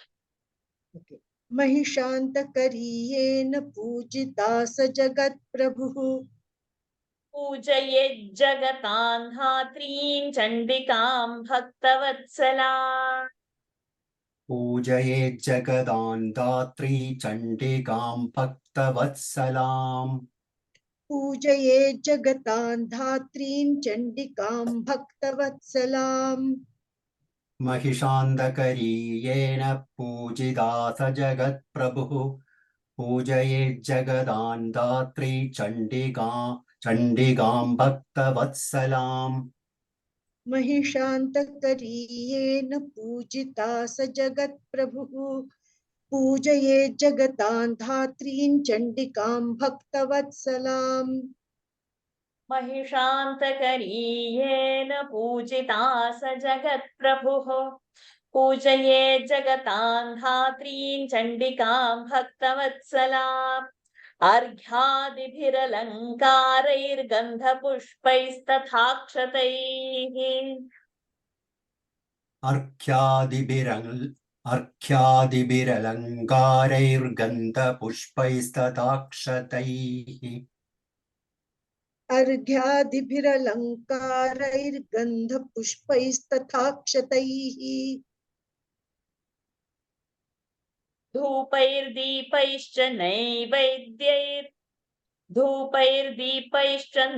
महिषान्तकरी येन पूजिता स जगत्प्रभुः पूजये जगतां धात्रीं चण्डिकां भक्तवत्सला पूजयेत् जगदान्धात्री चण्डिकां भक्तवत्सलाम् पूजये जगतां धात्रीं चण्डिकां भक्तवत्सलाम् महिषान्धकरी येन पूजिता स जगत्प्रभुः पूजयेत् जगदान्धात्री चण्डिकां भक्तवत्सलाम् महिषान्तकरी येन पूजिता स जगत्प्रभुः पूजये जगतां धात्रीं चण्डिकां भक्तवत्सलाम् महिषान्तकरी येन पूजिता स जगत्प्रभुः पूजये जगतां धात्रीं चण्डिकां भक्तवत्सलाम् अर्घ्यादिभिरलङ्कारैर्गन्धपुष्पैस्तथाक्षतैः धूपैर्दीपैश्च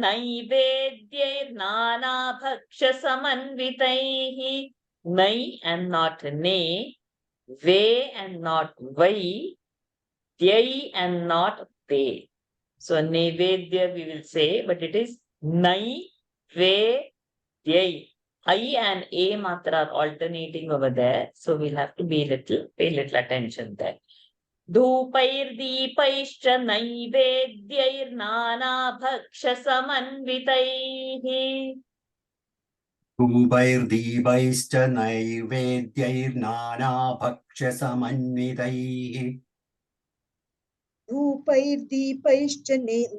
नैवेद्यैर्नानाभक्ष्यसमन्वितैः नै and not ne, ve and not vai, dyai and not te. So nevedya we will say, but it is nai, ve, dyai. I and a matra are alternating over there, so we'll have to pay little attention there. धूपैर्दीपैश्च नैवेद्यैर्नानाभक्ष्यसमन्वितैः धूपैर्दीपैश्च नैवेद्यैर्नानाभक्ष्यसमन्वितैः धूपैर्दीपैश्च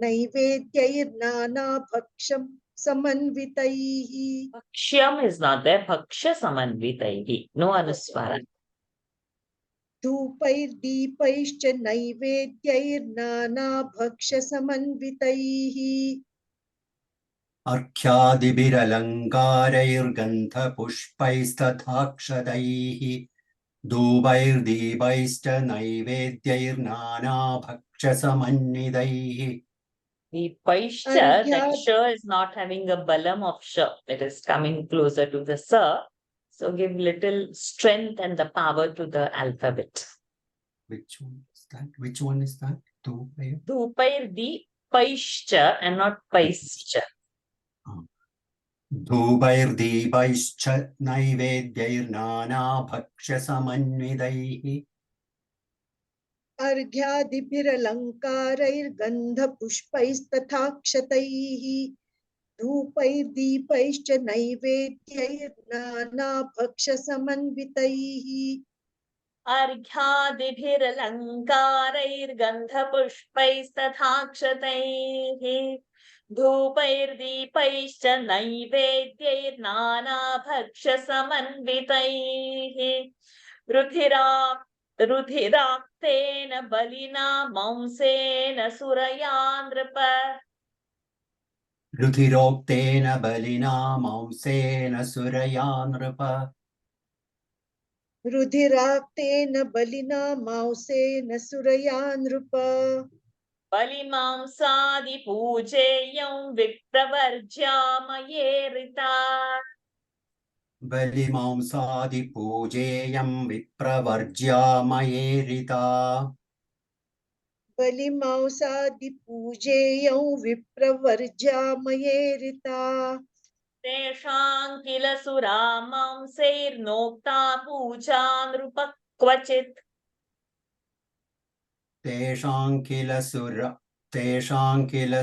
नैवेद्यैर्नानाभक्ष्यं समन्वितैः Bhakshyam is not there, bhaksha samanvitaihi, no anuswara. धूपैर्दीपैश्च नैवेद्यैर्नानाभक्ष्यसमन्वितैः अर्घ्यादिभिरलङ्कारैर्गन्धपुष्पैस्तथाक्षतैः धूपैर्दीपैश्च नैवेद्यैर्नानाभक्ष्यसमन्वितैः The paishcha, that Arghya- sh is not having a balam of sh. It is coming closer to the sa. So give little strength and the power to the alphabet. Which one is that? Which one is that? Dhupair. Dhupair di paishcha and not paischa. धूपैर्दीपैश्च नैवेद्यैर्नानाभक्ष्यसमन्वितैः अर्घ्यादिभिरलङ्कारैर्गन्धपुष्पैस्तथाक्षतैः धूपैर्दीपैश्च नैवेद्यैर्नानाभक्ष्यसमन्वितैः अर्घ्यादिभिरलङ्कारैर्गन्धपुष्पैस्तथाक्षतैः धूपैर्दीपैश्च नैवेद्यैर्नानाभक्ष्यसमन्वितैः रुधिराक्तेन बलिना मांसेन सुरया नृप रुधिरोक्तेन बलिना मांसेन सुरया नृप रुधिराक्तेन बलिना मांसेन सुरया नृप बलिमांसादिपूजेयं विप्रवर्ज्यामयेरिता बलिमांसादिपूजेयं विप्रवर्ज्यामयेरिता बलिमांसादिपूजेयं विप्रवर्ज्यामयेरिता तेषां किल सुरा मांसैर्नोक्ता पूजा नृप क्वचित् तेषां किल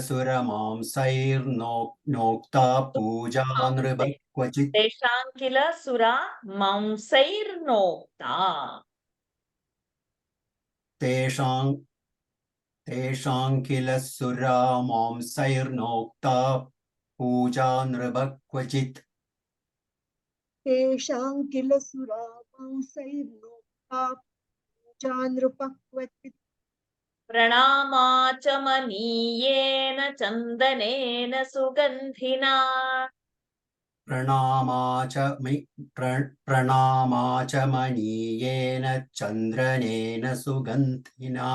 सुरमांसैर्नोक्ता पूजा नृप क्वचित् तेषां किल सुरा मांसैर्नोक्ता तेषां किल सुरामांसैर्नोक्ता पूजा नृप क्वचित् तेषां किल सुरामांसैर्नोक्ता पूजा नृप क्वचित् प्रणामाचमनीयेन चन्दनेन सुगन्धिना प्रणामाचमनीयेन चन्द्रनेन सुगन्धिना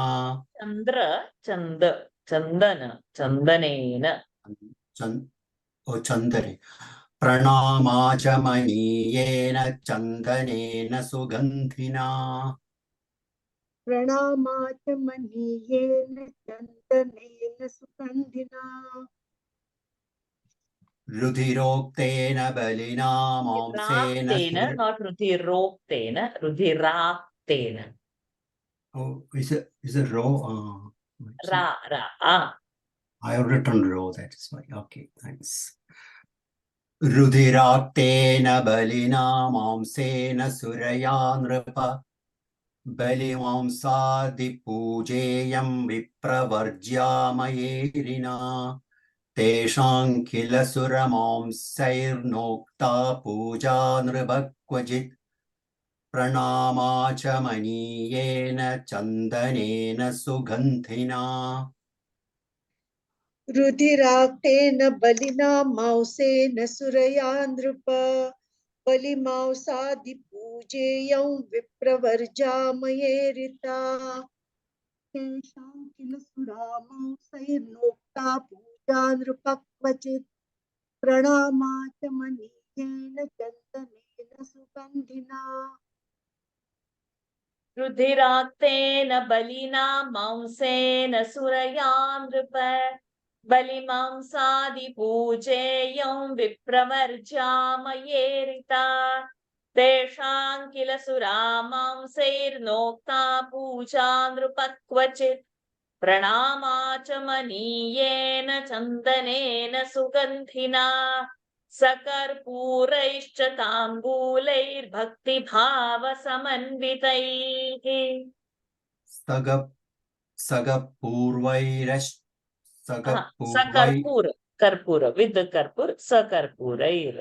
चन्दनेन चन्दने प्रणामाचमनीयेन चन्दनेन सुगन्धिना प्रणामाचमनीयेन चन्दनेन सुगन्धिना रुधिरोक्तेन बलिना मांसेन Rakteena, not rudirokteena, rudirakteena. Oh, is it raw? Ra. Ah. I have written raw, that is why. Okay, thanks. रुधिराक्तेन बलिना मांसेन सुरया नृप बलिमांसादिपूजेयं विप्रवर्ज्यामयेरिना तेषां किल सुरमांसैर्नोक्ता पूजा नृप क्वचित् प्रणामाचमनीयेन चन्दनेन सुगन्धिना रुधिराक्तेन बलिना मांसेन सुरया नृप बलिमांसादिपूजेयं विप्रवर्ज्यामयेरिता तेषां किल सुरामांसैर्नोक्ता पूजा नृप क्वचित् प्रणामाचमनीयेन चन्दनेन सुगन्धिना रुधिराक्तेन बलिना मांसेन सुरया नृप बलिमांसादिपूजेयं विप्रवर्ज्यामयेरिता तेषां किल सुरा मांसैर्नोक्ता पूजा नृप क्वचित् प्रणामाचमनीयेन चन्दनेन सुगन्धिना सकर्पूरैश्च ताम्बूलैर्भक्तिभावसमन्वितैः कर्पूर with the कर्पूर सकर्पूरैर्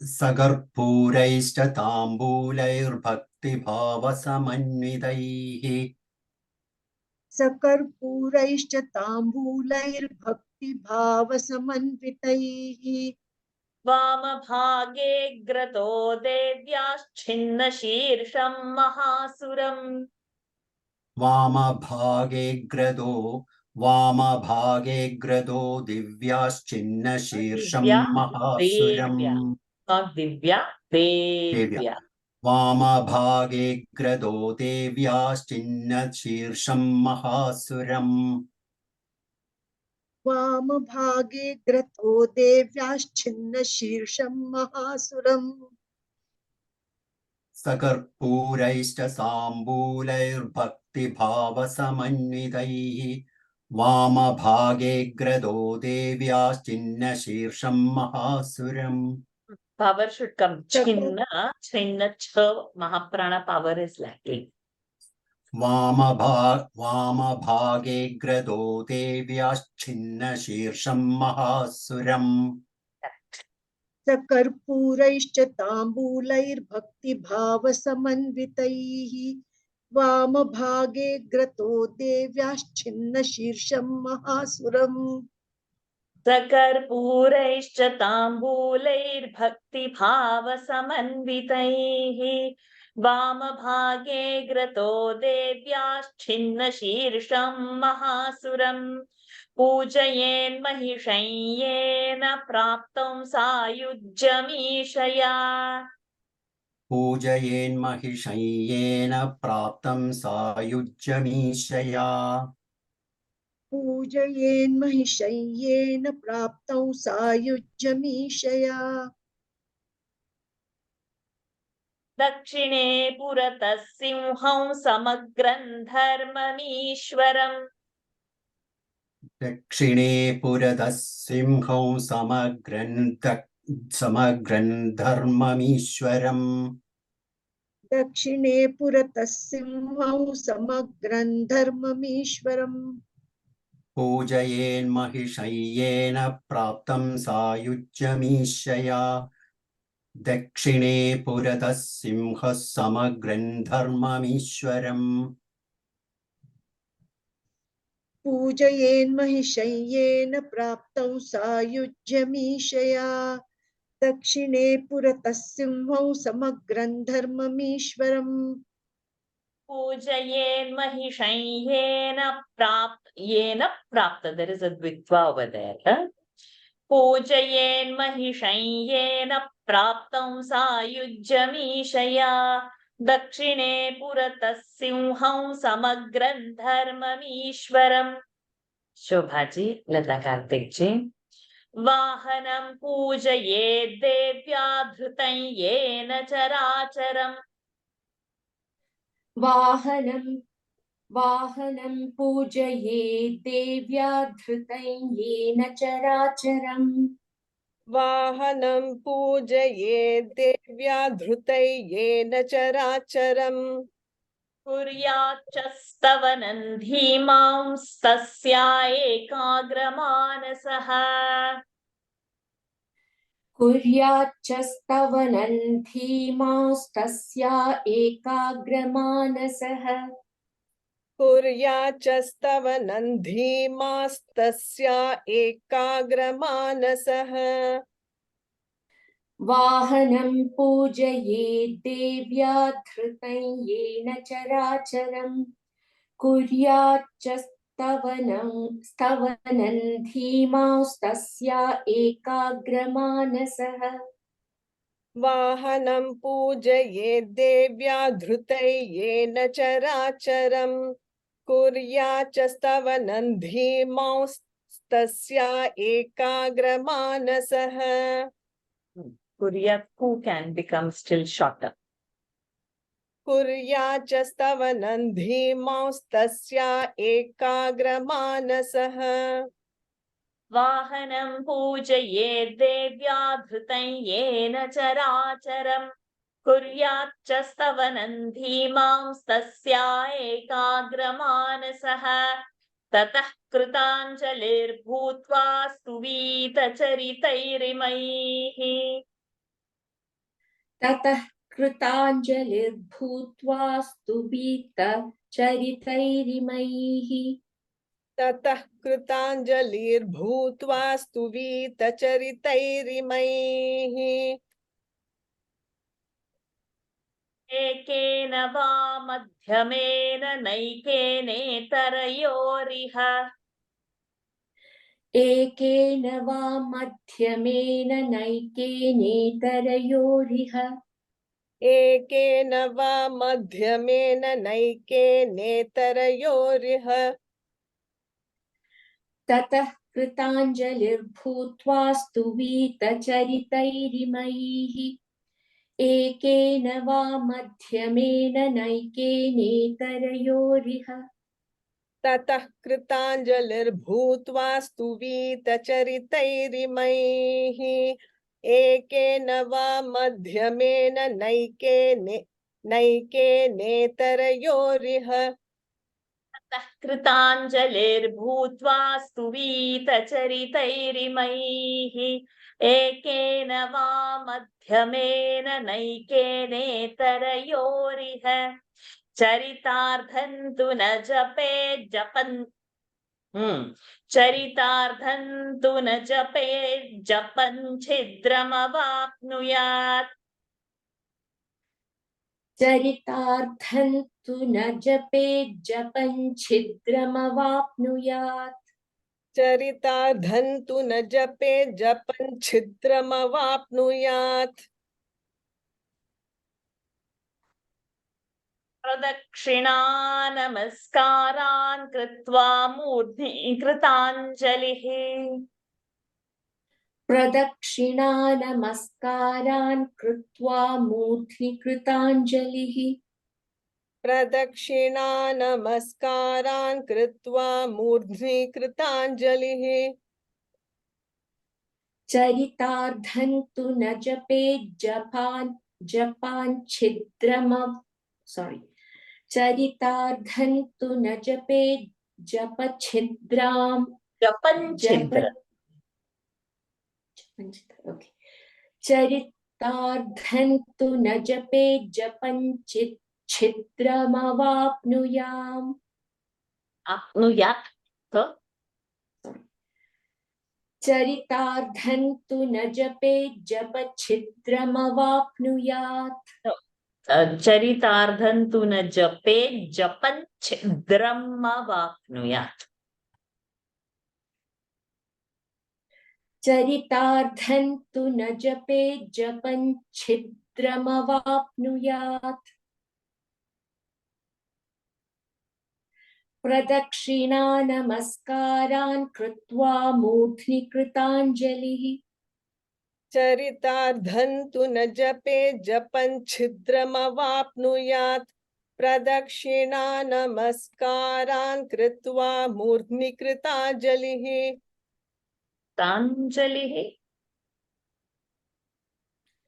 सकर्पूरैश्च ताम्बूलैर्भक्तिभावसमन्वितैः सकर्पूरैश्च ताम्बूलैर्भक्तिभावसमन्वितैः वामभागे ग्रतो देव्याश्छिन्नशीर्षं महासुरम् वामभागे ग्रदो वामभागे ग्रदो दिव्याश्चिन्न शीर्षं Divya, महासुरम् Devya, not Divya, देव्या Devya. वामभागे ग्रदो देव्याश्चिन्न शीर्षं महासुरम् वामभागे ग्रथो देव्याश्छिन्न शीर्षं महासुरम् सकर्पूरैश्च साम्बूलैर्भक्तिभावसमन्वितैः वामभागे ग्रदो देव्याश्चिन्न शीर्षं महासुरम् Power should come. सकर् Chinna, Chinna, Cha, Mahaprana power is lacking. वामभागे ग्रदो देव्याश्चिन्न शीर्षं महासुरम् सकर्पूरैश्च ताम्बूलैर्भक्तिभावसमन्वितैः वामभागे ग्रतो देव्याश्छिन्न शीर्षं महासुरम् सकर्पूरैश्च ताम्बूलैर्भक्तिभावसमन्वितैः वामभागे ग्रतो देव्याश्छिन्न शीर्षं महासुरम् पूजयेन्महिषय्येन प्राप्तं सायुज्यमीशया पूजयेन्महिषय्येन प्राप्तं सायुज्यमीशया पूजयेन्महिषय्येन प्राप्तौ सायुज्यमीशया दक्षिणे पुरतः सिंहं समग्रं धर्ममीश्वरम् दक्षिणे पुरतः सिंहं समग्रं धर्ममीश्वरम् दक्षिणे पुरतः सिंहौ समग्रं धर्ममीश्वरम् पूजयेन्महिषय्येन प्राप्तं सायुज्यमीशया दक्षिणे पुरतः सिंहः समग्रं धर्ममीश्वरम् पूजयेन्महिषय्येन प्राप्तौ सायुज्यमीशया दक्षिणे पुरतः सिंहौ समग्रं धर्ममीश्वरम् पूजयेन्महिषय्येन प्राप्त there is a dvitva over there पूजयेन्महिषय्येन प्राप्तं सायुज्यमीशया दक्षिणे पुरतः सिंहं समग्रं धर्ममीश्वरम् शोभाजी लता कार्तिक जी वाहनं पूजयेत् देव्या धृतं येन चराचरम् वाहनं पूजयेत् देव्या धृतं येन चराचरम् वाहनं पूजयेत् देव्या धृतै येन चराचरम् कुर्याच्च स्तवनं धीमांस्तस्या एकाग्रमानसः कुर्याच्च स्तवनं धीमांस्तस्या एकाग्रमानसः कुर्याच्च स्तवनं धीमास्तस्या एकाग्रमानसः वाहनं पूजयेत् देव्या धृतं येन चराचरम् कुर्याच्च स्तवनं धीमांस्तस्या एकाग्रमानसः वाहनं पूजयेत् देव्या धृतै येन चराचरम् कुर्याच्च स्तवनं धीमांस्तस्या एकाग्रमानसः Kuryat who can become still shorter. कुर्याच्च स्तवनं धीमांस्तस्या एकाग्रमानसः वाहनं पूजयेत् देव्या धृतं येन चराचरम् कुर्याच्च स्तवनं धीमांस्तस्या एकाग्रमानसः ततः कृताञ्जलिर्भूत्वा स्तुवीतचरितैरिमैः ततः कृताञ्जलिर्भूत्वा स्तुभितचरितैरिमैः ततः कृताञ्जलिर्भूत्वा स्तुवीतचरितैरिमैः एकेन वा मध्यमेन नैकेनेतरयोरिह एकेन वा मध्यमेन नैकेनेतरयोरिह एकेन वा मध्यमेन नैकेनेतरयोरिह ततः कृताञ्जलिर्भूत्वा स्तुवीतचरितैरिमैः एकेन वा मध्यमेन नैकेनेतरयोरिह ततः कृताञ्जलिर्भूत्वा स्तुवीतचरितैरिमैः एकेन वा मध्यमेन नैकेनेतरयोरिह कृताञ्जलिर्भूत्वा स्तुवीतचरितैरिमैः एकेन वा मध्यमेन नैकेनेतरयोरिह चरितार्थं तु न जपेत् चरितार्थं तु न जपेत् जपन् छिद्रमवाप्नुयात् चरितार्थं तु न जपेत् जपन् छिद्रमवाप्नुयात् चरितार्थं तु न जपेत् जपन् छिद्रमवाप्नुयात् प्रदक्षिणा नमस्कारान् कृत्वा मूर्ध्नि कृताञ्जलिः प्रदक्षिणा नमस्कारान् कृत्वा मूर्ध्नि कृताञ्जलिः प्रदक्षिणा नमस्कारान् कृत्वा मूर्ध्नि कृताञ्जलिः चरितार्थं तु न जपेत् जपान् चरितार्थं तु न जपेत् जपच्छिद्रां जपञ्छिद्र चरितार्थं तु न जपेत् जपन् छिद्रमवाप्नुयाम् आप्नुयात् चरितार्थं तु न जपेत् जपच्छिद्रमवाप्नुयात् चरितार्थं तु न जपेत् जपन् छिद्रमवाप्नुयात् चरितार्थं तु न जपेत् जपन् छिद्रमवाप्नुयात् प्रदक्षिणा नमस्कारान् कृत्वा मूर्ध्नि कृताञ्जलिः चरितार्थं तु न जपेत् जपन् छिद्रमवाप्नुयात् प्रदक्षिणा नमस्कारान् कृत्वा मूर्ध्नि कृताञ्जलिः ताञ्जलिः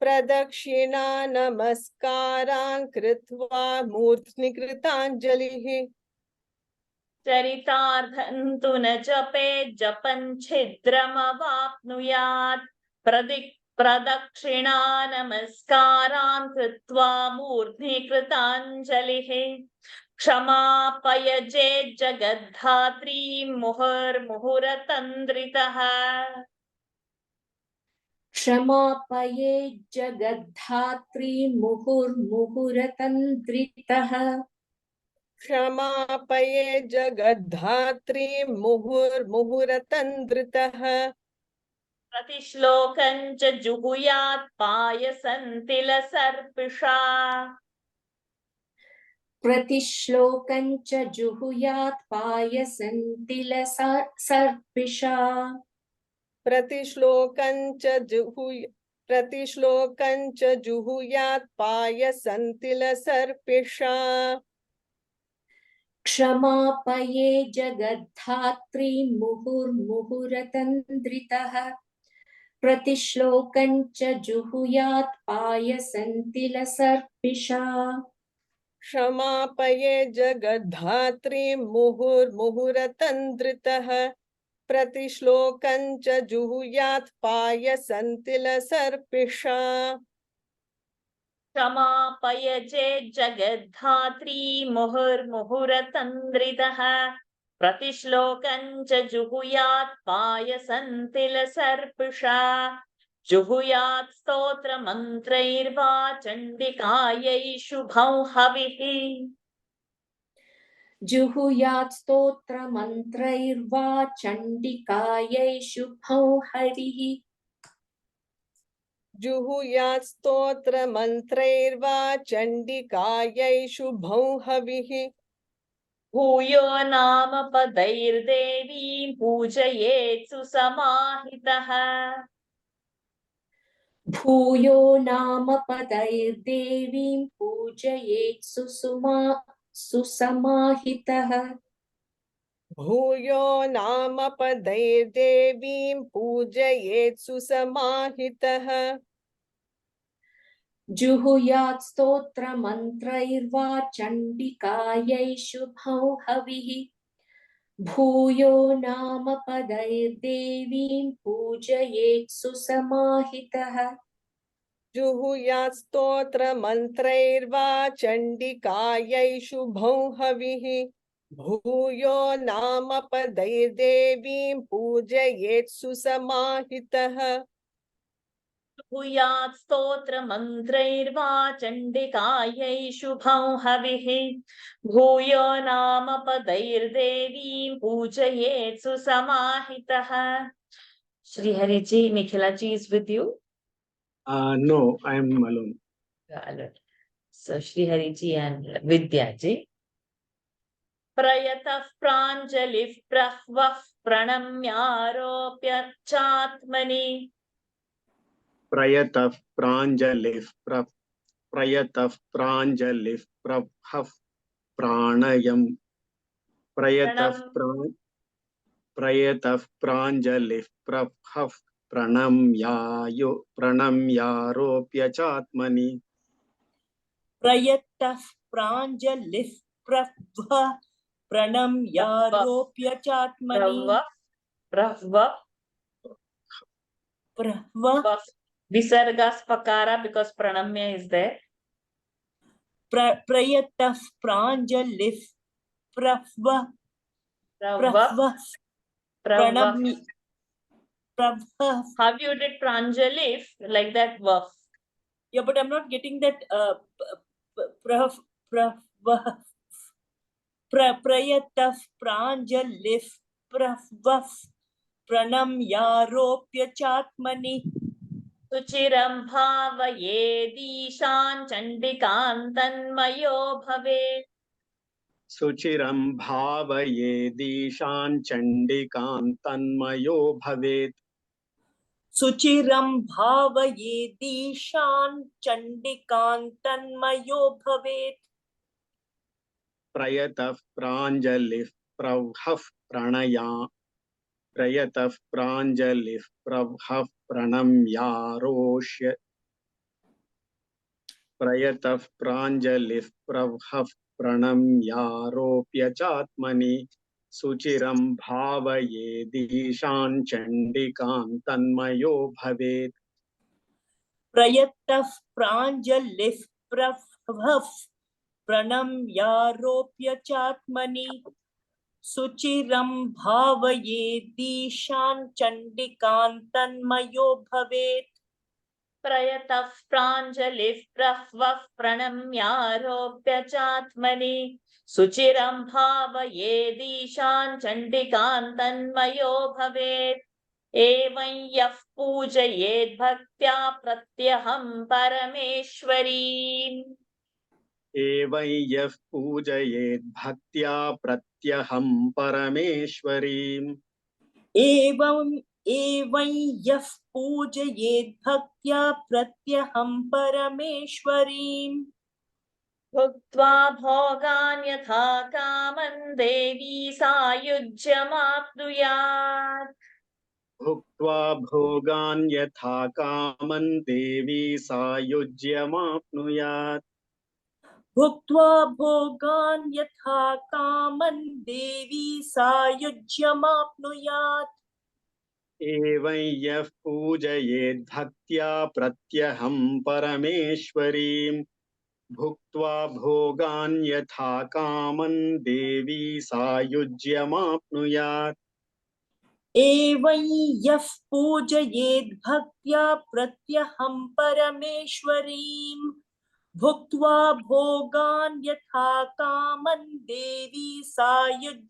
प्रदक्षिणा नमस्कारान् कृत्वा मूर्ध्नि कृताञ्जलिः चरितार्थं तु न जपेत् जपन् छिद्रमवाप्नुयात् प्रदक्षिणा नमस्कारान् कृत्वा मूर्ध्नि कृताञ्जलिः क्षमापय चेत् जगद्धात्री मुहुर्मुहुरतन्द्रितः क्षमापये जगद्धात्री मुहुर्मुहुरतन्द्रितः क्षमापये जगद्धात्री मुहुर्मुहुरतन्द्रितः प्रतिश्लोकं च जुहुयात् पायसन्तिलसर्पिषा प्रतिश्लोकं च जुहुयात् पायसन्तिलसर्पिषा प्रतिश्लोकं च जुहुयात् पायसन्तिलसर्पिषा क्षमापये जगद्धात्री मुहुर्मुहुरतन्द्रितः प्रतिश्लोकं च जुहुयात् पायसन्तिलसर्पिषा क्षमापये जगद्धात्री मुहुर्मुहुरतन्द्रितः प्रतिश्लोकं च जुहुयात् पायसन्तिलसर्पिषा क्षमापय चेत् जगद्धात्री मुहुर्मुहुरतन्द्रितः प्रतिश्लोकं च जुहुयात् पायसन्तिलसर्पिषा जुहुयात् स्तोत्रमन्त्रैर्वा चण्डिकायै शुभं हविः जुहुयात् स्तोत्रमन्त्रैर्वा चण्डिकायै शुभौ हरिः जुहुयात् स्तोत्रमन्त्रैर्वा चण्डिकायै शुभौ हविः भूयो नाम पदैर्देवीं पूजयेत् सुसमाहितः भूयो नाम पदैर्देवीं पूजयेत् सुसमाहितः भूयो नाम पदैर्देवीं पूजयेत् सुसमाहितः जुहुयात् स्तोत्रमन्त्रैर्वा चण्डिकायै शुभौ हविः भूयो नाम पदैर्देवीं पूजयेत् सुसमाहितः जुहुयात् स्तोत्रमन्त्रैर्वा चण्डिकायै शुभौ हविः भूयो नाम पदैर्देवीं पूजयेत् सुसमाहितः भूयात् स्तोत्रमन्त्रैर्वा चण्डिकायै शुभं हविः भूयो नाम पदैर्देवीं पूजयेत् सुसमाहितः. Shri Hari ji, Nikhila ji is with you. No, I am alone. So Shri Hari ji and Vidya ji. प्रयतः प्राञ्जलिः प्रह्वः प्रणम्यारोप्यर्चात्मनि प्रयतः प्राञ्जलिः प्रयतः प्राञ्जलिः प्रभः प्राणयम् प्रयतः प्राञ्जलिः प्रभः प्रणम्यारोप्य चात्मनि प्रयतः प्राञ्जलिः प्रभः प्रणम्यारोप्य चात्मनि Visarga spakara because pranamya is there. प्रयतः प्राञ्जलिः प्रभः प्रणम्य How you did pranjalif like that verb? Yeah, but I'm not getting that प्रयतः प्राञ्जलिः प्रभः प्रणम्यारोप्य चात्मनि सुचिरं भावयेदीशान् चण्डिकान् तन्मयो भवेत् सुचिरं भावयेदीशान् चण्डिकान् तन्मयो भवेत् सुचिरं भावयेदीशान् चण्डिकान् तन्मयो भवेत् प्रयतः प्राञ्जलिः प्रभः प्रयतः प्राञ्जलिः प्रभः प्रणम्यारोष्य प्रयतः प्राञ्जलिः प्रभः प्रणम्यारोप्य चात्मनि सुचिरं भावयेदीशान् चण्डिकान् तन्मयो भवेत् प्रयतः प्राञ्जलिः प्रभः प्रणम्यारोप्य चात्मनि सुचिरं भावयेदीशान् चण्डिकान् तन्मयो भवेत् प्रयतः प्राञ्जलिः प्रह्वः प्रणम्यारोप्य चात्मनि सुचिरं भावयेदीशान् चण्डिकान् तन्मयो भवेत् एवं यः पूजयेत् भक्त्या प्रत्यहं परमेश्वरीम् एवं यः पूजयेत् भक्त्या प्रत्यहं परमेश्वरीम् एवं यः पूजयेत् भक्त्या प्रत्यहं परमेश्वरीम् भुक्त्वा भोगान् यथा कामं देवी सायुज्यमाप्नुयात् भुक्त्वा भोगान् यथा कामं देवी सायुज्यमाप्नुयात् भुक्त्वा भोगान् यथा कामं देवी सायुज्यमाप्नुयात् एवं यः पूजयेत् भक्त्या प्रत्यहं परमेश्वरीम् भुक्त्वा भोगान् यथा कामं देवी सायुज्यमाप्नुयात् एवं यः पूजयेत् भक्त्या प्रत्यहं परमेश्वरीम् भुक्त्वा भोगान् यथा कामन् देवी सायुज्यमाप्नुयात्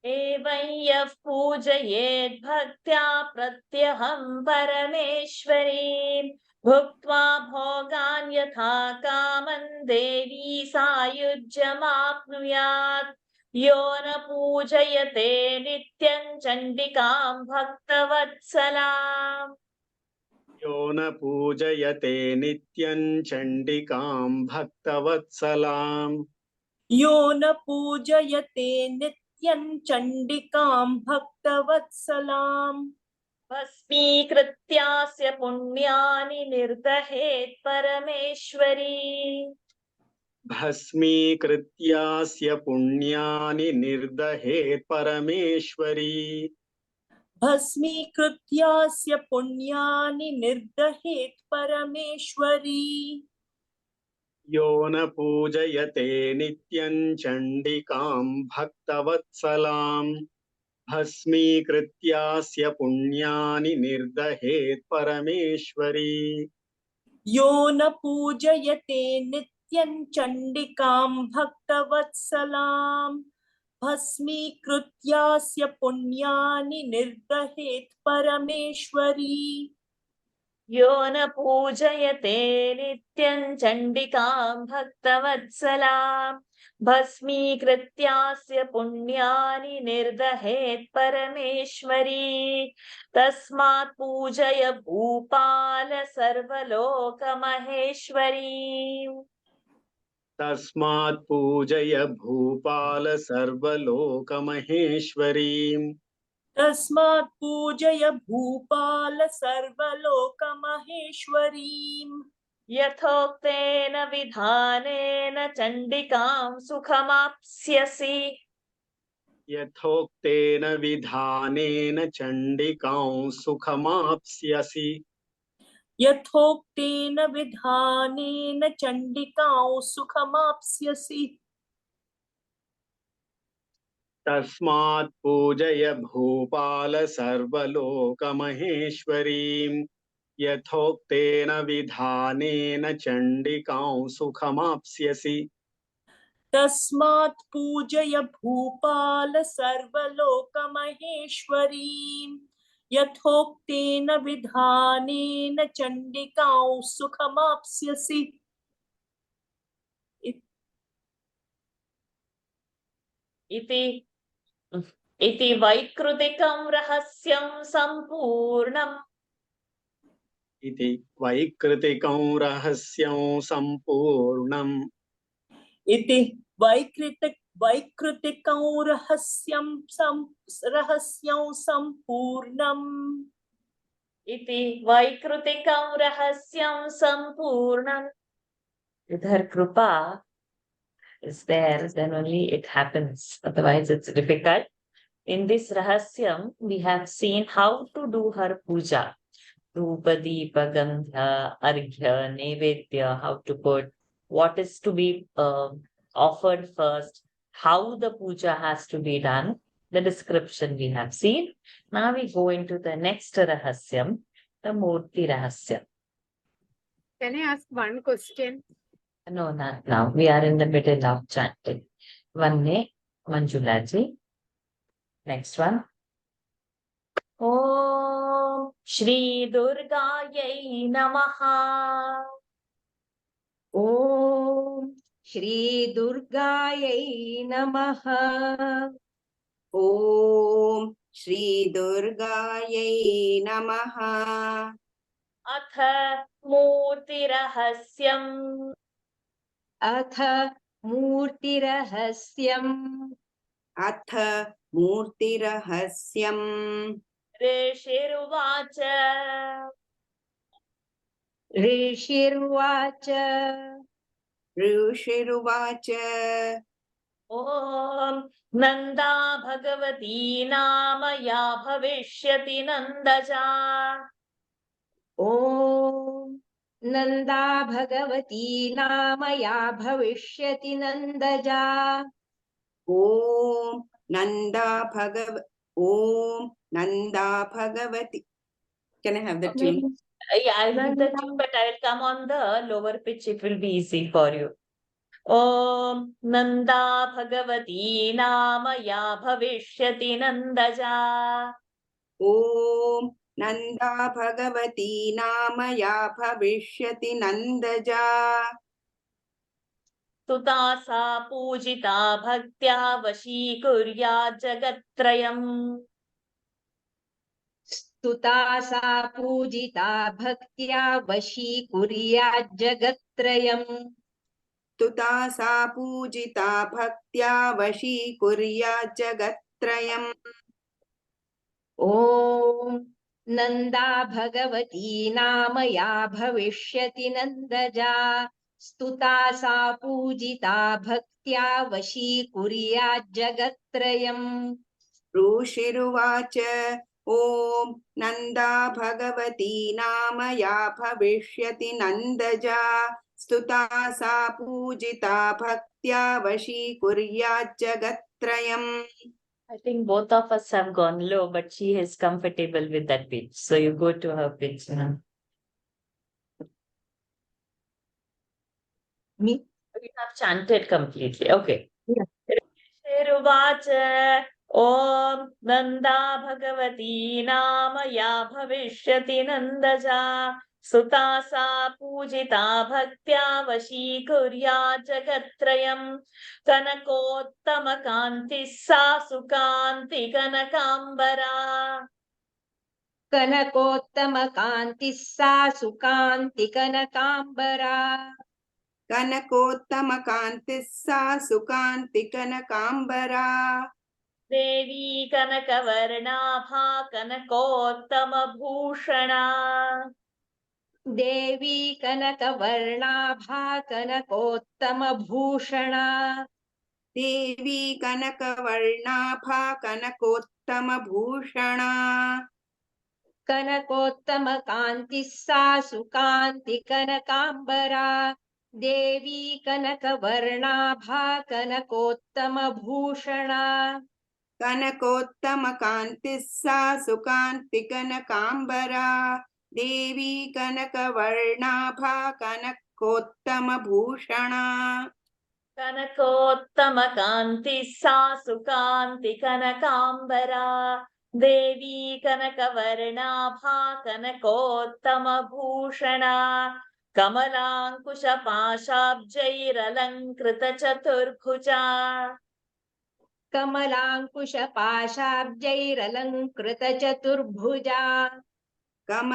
एवं यः पूजयेत् भक्त्या प्रत्यहं परमेश्वरीं भुक्त्वा भोगान् यथा कामन् देवी सायुज्यमाप्नुयात् यो न पूजयते नित्यं चण्डिकां भक्तवत्सलाम् यो न पूजयते नित्यं चण्डिकां भक्तवत्सलाम् यो न पूजयते नित्यं चण्डिकां भक्तवत्सलाम् भस्मीकृत्यास्य पुण्यानि निर्दहेत् परमेश्वरी भस्मीकृत्यास्य पुण्यानि निर्दहेत् परमेश्वरी भस्मीकृत्यास्य पुण्यानि निर्दहेत् परमेश्वरी यो न पूजयते नित्यं चण्डिकां भक्तवत्सलाम् भस्मीकृत्यास्य पुण्यानि निर्दहेत् परमेश्वरी यो न पूजयते नित्यं चण्डिकां भक्तवत्सलाम् भस्मीकृत्यास्य पुण्यानि निर्दहेत् परमेश्वरी यो न पूजयते नित्यं चण्डिकां भक्तवत्सलाम् भस्मीकृत्यास्य पुण्यानि निर्दहेत् परमेश्वरी तस्मात् पूजय भूपाल सर्वलोकमहेश्वरी तस्मात् पूजय भूपाल सर्वलोकमहेश्वरीम् तस्मात् पूजय भूपाल सर्वलोकमहेश्वरीम् यथोक्तेन विधानेन चण्डिकां सुखमाप्स्यसि यथोक्तेन विधानेन चण्डिकां सुखमाप्स्यसि यथोक्तेन विधानेन चण्डिकां सुखमाप्स्यसि तस्मात् पूजय भूपाल सर्वलोकमहेश्वरीम् यथोक्तेन विधानेन चण्डिकां सुखमाप्स्यसि तस्मात् पूजय भूपाल सर्वलोकमहेश्वरीम् यथोक्तेन विधानेन चण्डिकां सुखमाप्स्यसि इति वैकृतिकं रहस्यं सम्पूर्णम् इति वैकृतिकं रहस्यं सम्पूर्णम् इति वैकृतिकं रहस्यं सम्पूर्णम् इति वैकृतिकं रहस्यं सम्पूर्णम् Idhar Krupa is there, then only it happens. Otherwise, it's difficult. In this Rahasyam, we have seen how to do her puja. Rupa, Deepa, Gandha, Arghya, Nevedya, how to put, what is to be offered first, how the puja has to be done. The description we have seen. Now we go into the next Rahasyam, the Murti Rahasyam. Can I ask one question? No, not now. We are in the middle of chanting. Vanne, Manjula ji. Next one. Om Shri Durgayai Namaha. Om Shri Durgayai Namaha. Om Shri Durgayai Namaha. Atha Murti Rahasyam. Atha Murti Rahasyam. Atha Murti Rahasyam. Rishirvacha. Rishirvacha. Rishirvacha. Om Nanda Bhagavati Namaya Bhavishyati Nandaja. Om Nanda Bhagavati Namaya Bhavishyati Nandaja. Om Nanda Bhagavati. Can I have the tune? Yeah, I learned the tune, but I will come on the lower pitch. It will be easy for you. Om Nanda Bhagavati Namaya Bhavishyati Nandaja. Om Nanda Bhagavati Namaya Bhavishyati Nandaja. Suta sa pujita bhaktya vashikuryat jagattrayam. स्तुता सा पूजिता भक्त्या वशीकुर्यात् जगत्त्रयम् स्तुता सा पूजिता भक्त्या वशीकुर्यात् जगत्त्रयम्. ॐ नन्दा भगवती नामया भविष्यति नन्दजा स्तुता सा पूजिता भक्त्या वशीकुर्यात् जगत्त्रयम् ऋषिरुवाच ॐ नन्दा भगवती नामया भविष्यति नन्दजा स्तुता सा पूजिता भक्त्या वशीकुर्यात् जगत्त्रयम्. I think both of us have gone low, but she is comfortable with that pitch. So you go to her pitch now. Me? We have chanted completely. Okay. Yeah. Ruvacha Om Nanda Bhagavati Namaya Bhavishyati Nandaja Suta sa pujita bhaktya vashikuryat jagattrayam Kanakottama kanti sa sukanti kanakambara. कनकोत्तमकान्तिः सा सुकान्ति कनकाम्बरा कनकोत्तमकान्तिः सा सुकान्ति कनकाम्बरा. देवी कनकवर्णाभा कनकोत्तमभूषणा. देवी कनकवर्णाभा कनकोत्तमभूषणा देवी कनकवर्णाभा कनकोत्तमभूषणा. कनकोत्तमकान्तिः सा सुकान्ति कनकाम्बरा देवी कनकवर्णाभा कनकोत्तमभूषणा कनकोत्तमकान्तिः सा सुकान्ति कनकाम्बरा. देवी कनकवर्णाभा कनकोत्तमभूषणा. कनकोत्तमकान्ति सा सुकान्ति कनकाम्बरा देवी कनकवर्णाभा कनकोत्तमभूषणा कमलाङ्कुशपाशाब्जैरलङ्कृतचतुर्भुजा. कमलाङ्कुशपाशाब्जैरलङ्कृतचतुर्भुजा Not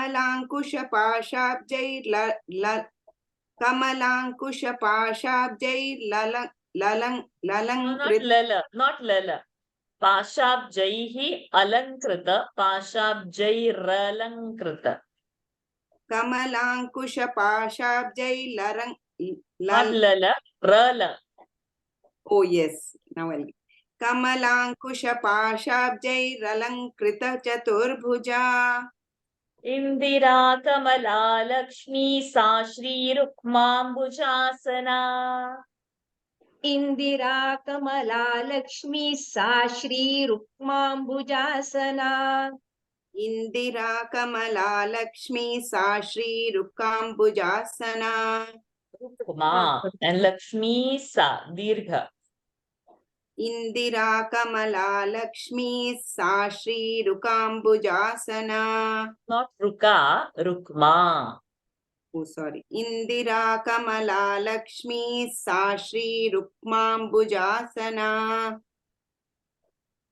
lala. पाशाब्जैः अलङ्कृत पाशाब्जैरलङ्कृत. Not lala, rala. Oh yes, now I'll. कमलाङ्कुशपाशाब्जैरलङ्कृतचतुर्भुजा. Indira कमला लक्ष्मी सा श्रीरुक्माम्बुजासना. इंदिरा कमला लक्ष्मी सा श्रीरुक्माम्बुजासना इंदिरा कमला लक्ष्मी सा श्रीरुक्माम्बुजासना. Rukma and Lakshmi sa दीर्घ. इंदिरा कमला लक्ष्मी सा श्रीरुक्माम्बुजासना. Not ruka, rukma. Oh sorry. Indira कमला लक्ष्मी सा श्रीरुक्माम्बुजासना.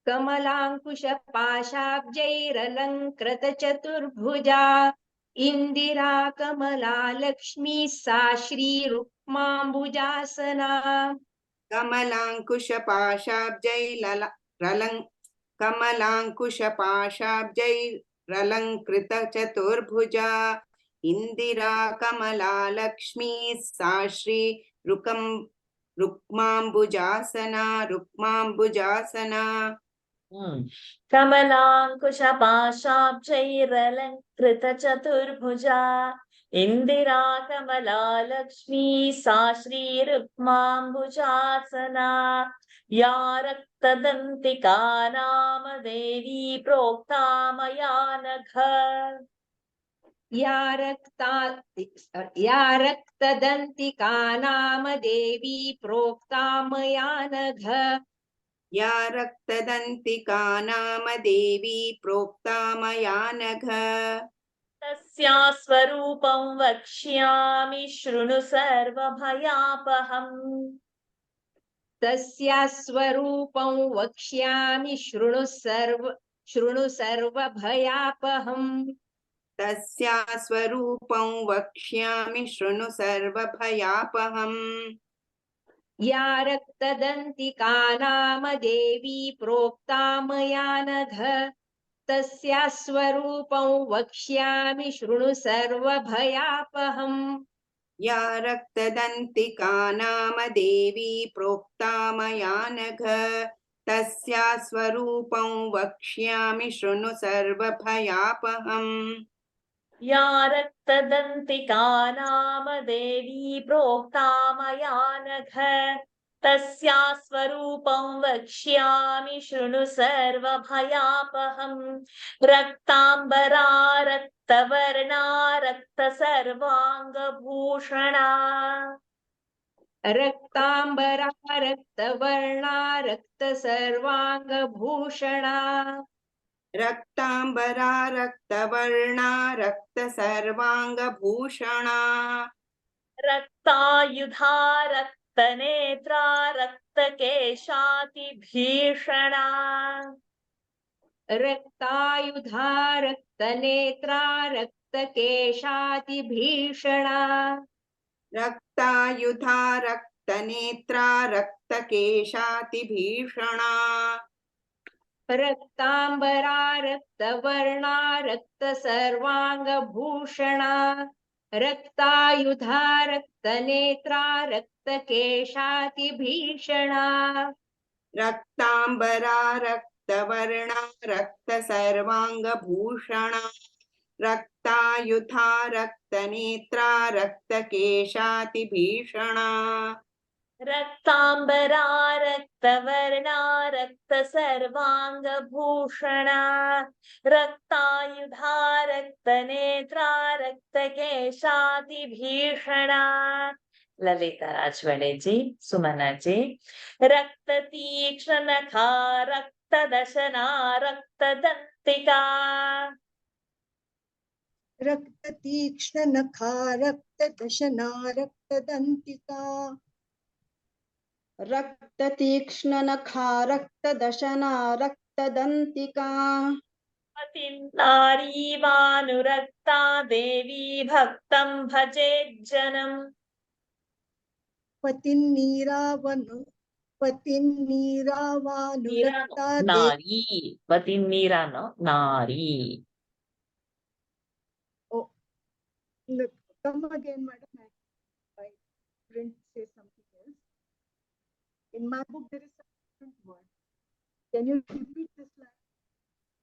कमलाङ्कुशपाशाब्जैरलङ्कृतचतुर्भुजा इंदिरा कमला लक्ष्मी सा श्रीरुक्माम्बुजासना कमलाङ्कुशपाशाब्जैरलङ्कृतचतुर्भुजा इंदिरा कमला लक्ष्मी सा श्रीरुक्माम्बुजासना. रुक्माम्बुजासना. कमलाङ्कुशपाशाब्जैरलङ्कृतचतुर्भुजा इंदिरा कमला लक्ष्मी सा श्रीरुक्माम्बुजासना. या रक्तदन्तिका नाम देवी प्रोक्ता मया नघ. या रक्तदन्तिका नाम देवी प्रोक्ता मया नघ या रक्तदन्तिका नाम देवी प्रोक्ता मया नघ तस्या स्वरूपं वक्ष्यामि शृणु सर्वभयापहम् तस्या स्वरूपं वक्ष्यामि शृणु सर्वभयापहम् तस्या स्वरूपं वक्ष्यामि शृणु सर्वभयापहम् या रक्तदन्तिका नाम देवी प्रोक्ता मया नघ तस्या स्वरूपं वक्ष्यामि शृणु सर्वभयापहम् या रक्तदन्तिका नाम देवी प्रोक्ता मया नघ तस्या स्वरूपं वक्ष्यामि शृणु सर्वभयापहम् या रक्तदन्तिका नाम देवी प्रोक्ता मया नघ तस्या स्वरूपं वक्ष्यामि शृणु सर्वभयापहम् रक्ताम्बरा रक्तवर्णा रक्तसर्वाङ्गभूषणा रक्ताम्बरा रक्तवर्णा रक्तसर्वाङ्गभूषणा रक्ताम्बरा रक्तवर्णा रक्तसर्वाङ्गभूषणा रक्तायुधा रक्तनेत्रा रक्तकेशातिभीषणा रक्तायुधा रक्तनेत्रा रक्तकेशातिभीषणा रक्तायुधा रक्तनेत्रा रक्तकेशातिभीषणा रक्ताम्बरा रक्तवर्णा रक्तसर्वाङ्गभूषणा रक्तायुधा रक्तनेत्रा रक्तकेशातिभीषणा रक्ताम्बरा रक्तवर्णा रक्तसर्वाङ्गभूषणा रक्तायुधा रक्तनेत्रा रक्तकेशातिभीषणा रक्ताम्बरा रक्तवर्णा रक्तसर्वाङ्गभूषणा रक्तायुधा रक्तनेत्रा रक्तकेशातिभीषणा ललिता राजवाड़े जी, सुमना जी। रक्ततीक्ष्णनखा रक्तदशना रक्तदन्तिका रक्ततीक्ष्णनखा रक्तदशना रक्तदन्तिका रक्ततीक्ष्णनखा रक्तदशना रक्तदन्तिका नारीवानुरक्ता देवी भक्तं भजेज्जनम् पतिन्नीरावानुरक्ता नारी पतिन्नीरा न नारी come again, madam. I didn't say something else. In my book, there is a different word. Can you repeat this line?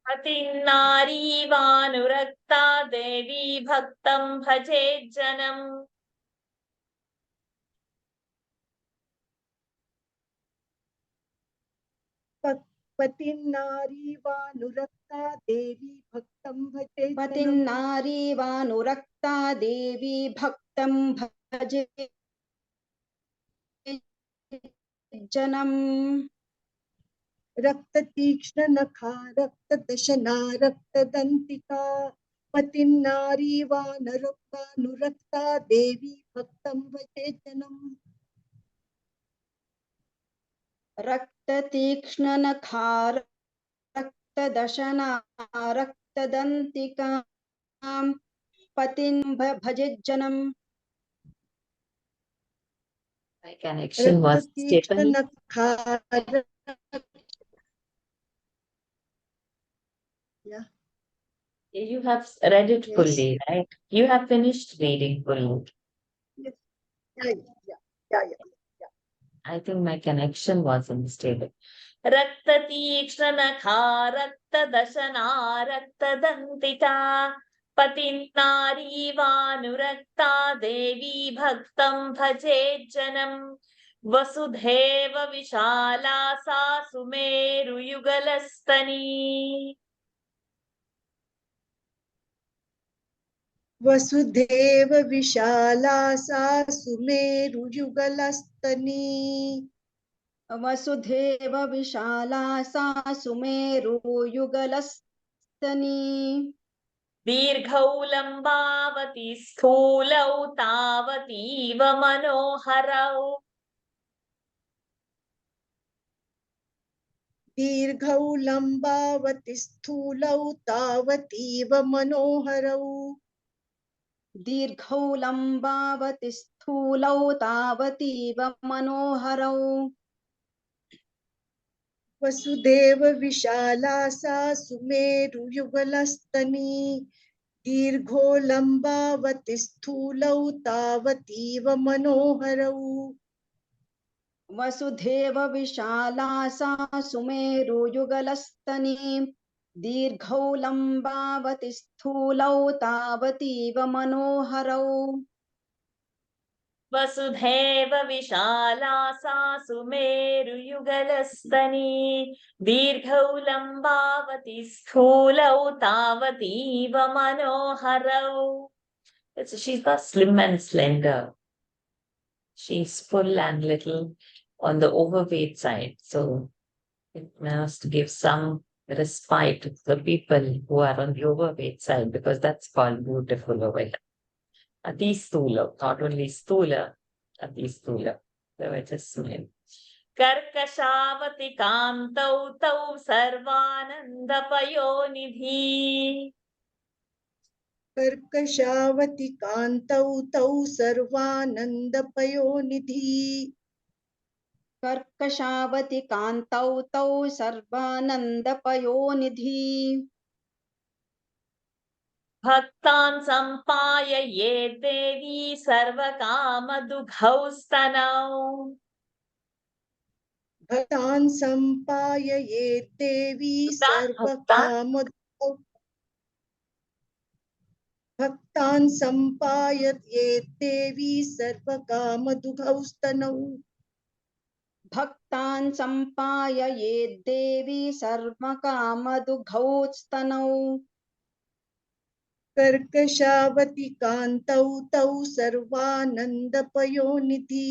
पतिन्नारीवानुरक्ता देवी भक्तं भजेज्जनम् पतिन्नारीवानुरक्ता देवी भक्तं भजे पतिन्नारीवानुरक्ता देवी भक्तं भजे जनम् रक्ततीक्ष्णनखा रक्तदशना रक्तदन्तिका पतिन्नारीवानुरक्ता देवी भक्तं भजे जनम् रक्ततीक्ष्णनखा रक्तदशना रक्तदन्तिका पतिं भजेज्जनम् My connection was stable. Yeah. You have read it Yes. fully, right? You have finished reading fully. Yes. Yeah. I think my connection was unstable. रक्ततीक्ष्णनखा रक्तदशना रक्तदन्तिका पतिन्नारीवानुरक्ता देवी भक्तं भजेज्जनम् वसुधैव विशाला सा सुमेरुयुगलस्तनी वसुधेव विशाला सा सुमेरुयुगलस्तनी वसुधेव विशाला सा सुमेरुयुगलस्तनी दीर्घौ लम्बावती स्थूलौ तावतीव मनोहरौ दीर्घौ लम्बावति स्थूलौ तावतीव मनोहरौ दीर्घौ लम्बावति स्थूलौ तावतीव मनोहरौ वसुदेव विशाला सा सुमेरुयुगलस्तनी दीर्घो लम्बावति स्थूलौ तावतीव मनोहरौ वसुधेव विशाला सा सुमेरुयुगलस्तनी दीर्घौ लम्बावति स्थूलौ तावतीव मनोहरौ वसुधैव विशाला सा सुमेरुयुगलस्तनी दीर्घौ लम्बावती स्थूलौ तावतीव मनोहरौ. She's not slim and slender. She's full and little on the overweight side. So it must give some respite to the people who are on the overweight side because that's called beautiful over here. Ati stula, not only stula, ati stula. So it is small. Karkashavati kantau tau sarvananda payonidhi. कर्कशावति कान्तौ तौ सर्वानन्दपयोनिधि कर्कशावति कान्तौ तौ सर्वानन्दपयोनिधि भक्तान् सम्पायये देवी सर्वकामदुघौ स्तनौ भक्तान् सम्पायये देवी सर्वकामदुघौ भक्तान् सम्पायये देवी सर्वकामदुघौ स्तनौ भक्तान् सम्पायये देवी सर्वकामदुघौ स्तनौ कर्कशावति कान्तौ तौ सर्वानन्दपयोनिधि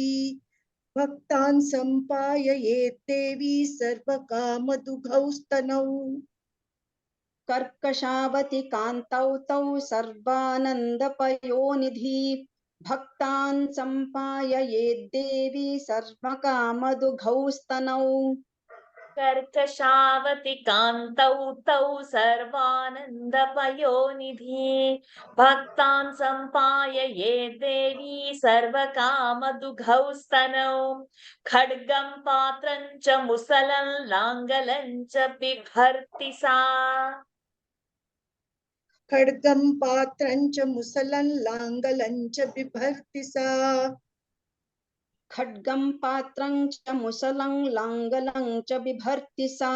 भक्तान् सम्पायये देवी सर्वकामदुघौ स्तनौ कर्कशावति कान्तौ तौ सर्वानन्दपयोनिधि भक्तान् सम्पायये देवी सर्वकामदुघौ स्तनौ कर्कशावति कान्तौ तौ सर्वानन्दपयोनिधि भक्तान् सम्पायये देवी सर्वकामदुघौ स्तनौ खड्गं पात्रं च मुसलं लाङ्गलं च बिभर्ति सा खड्गं पात्रं च मुसलं लाङ्गलं च बिभर्ति सा खड्गं पात्रं च मुसलं लाङ्गलं च बिभर्ति सा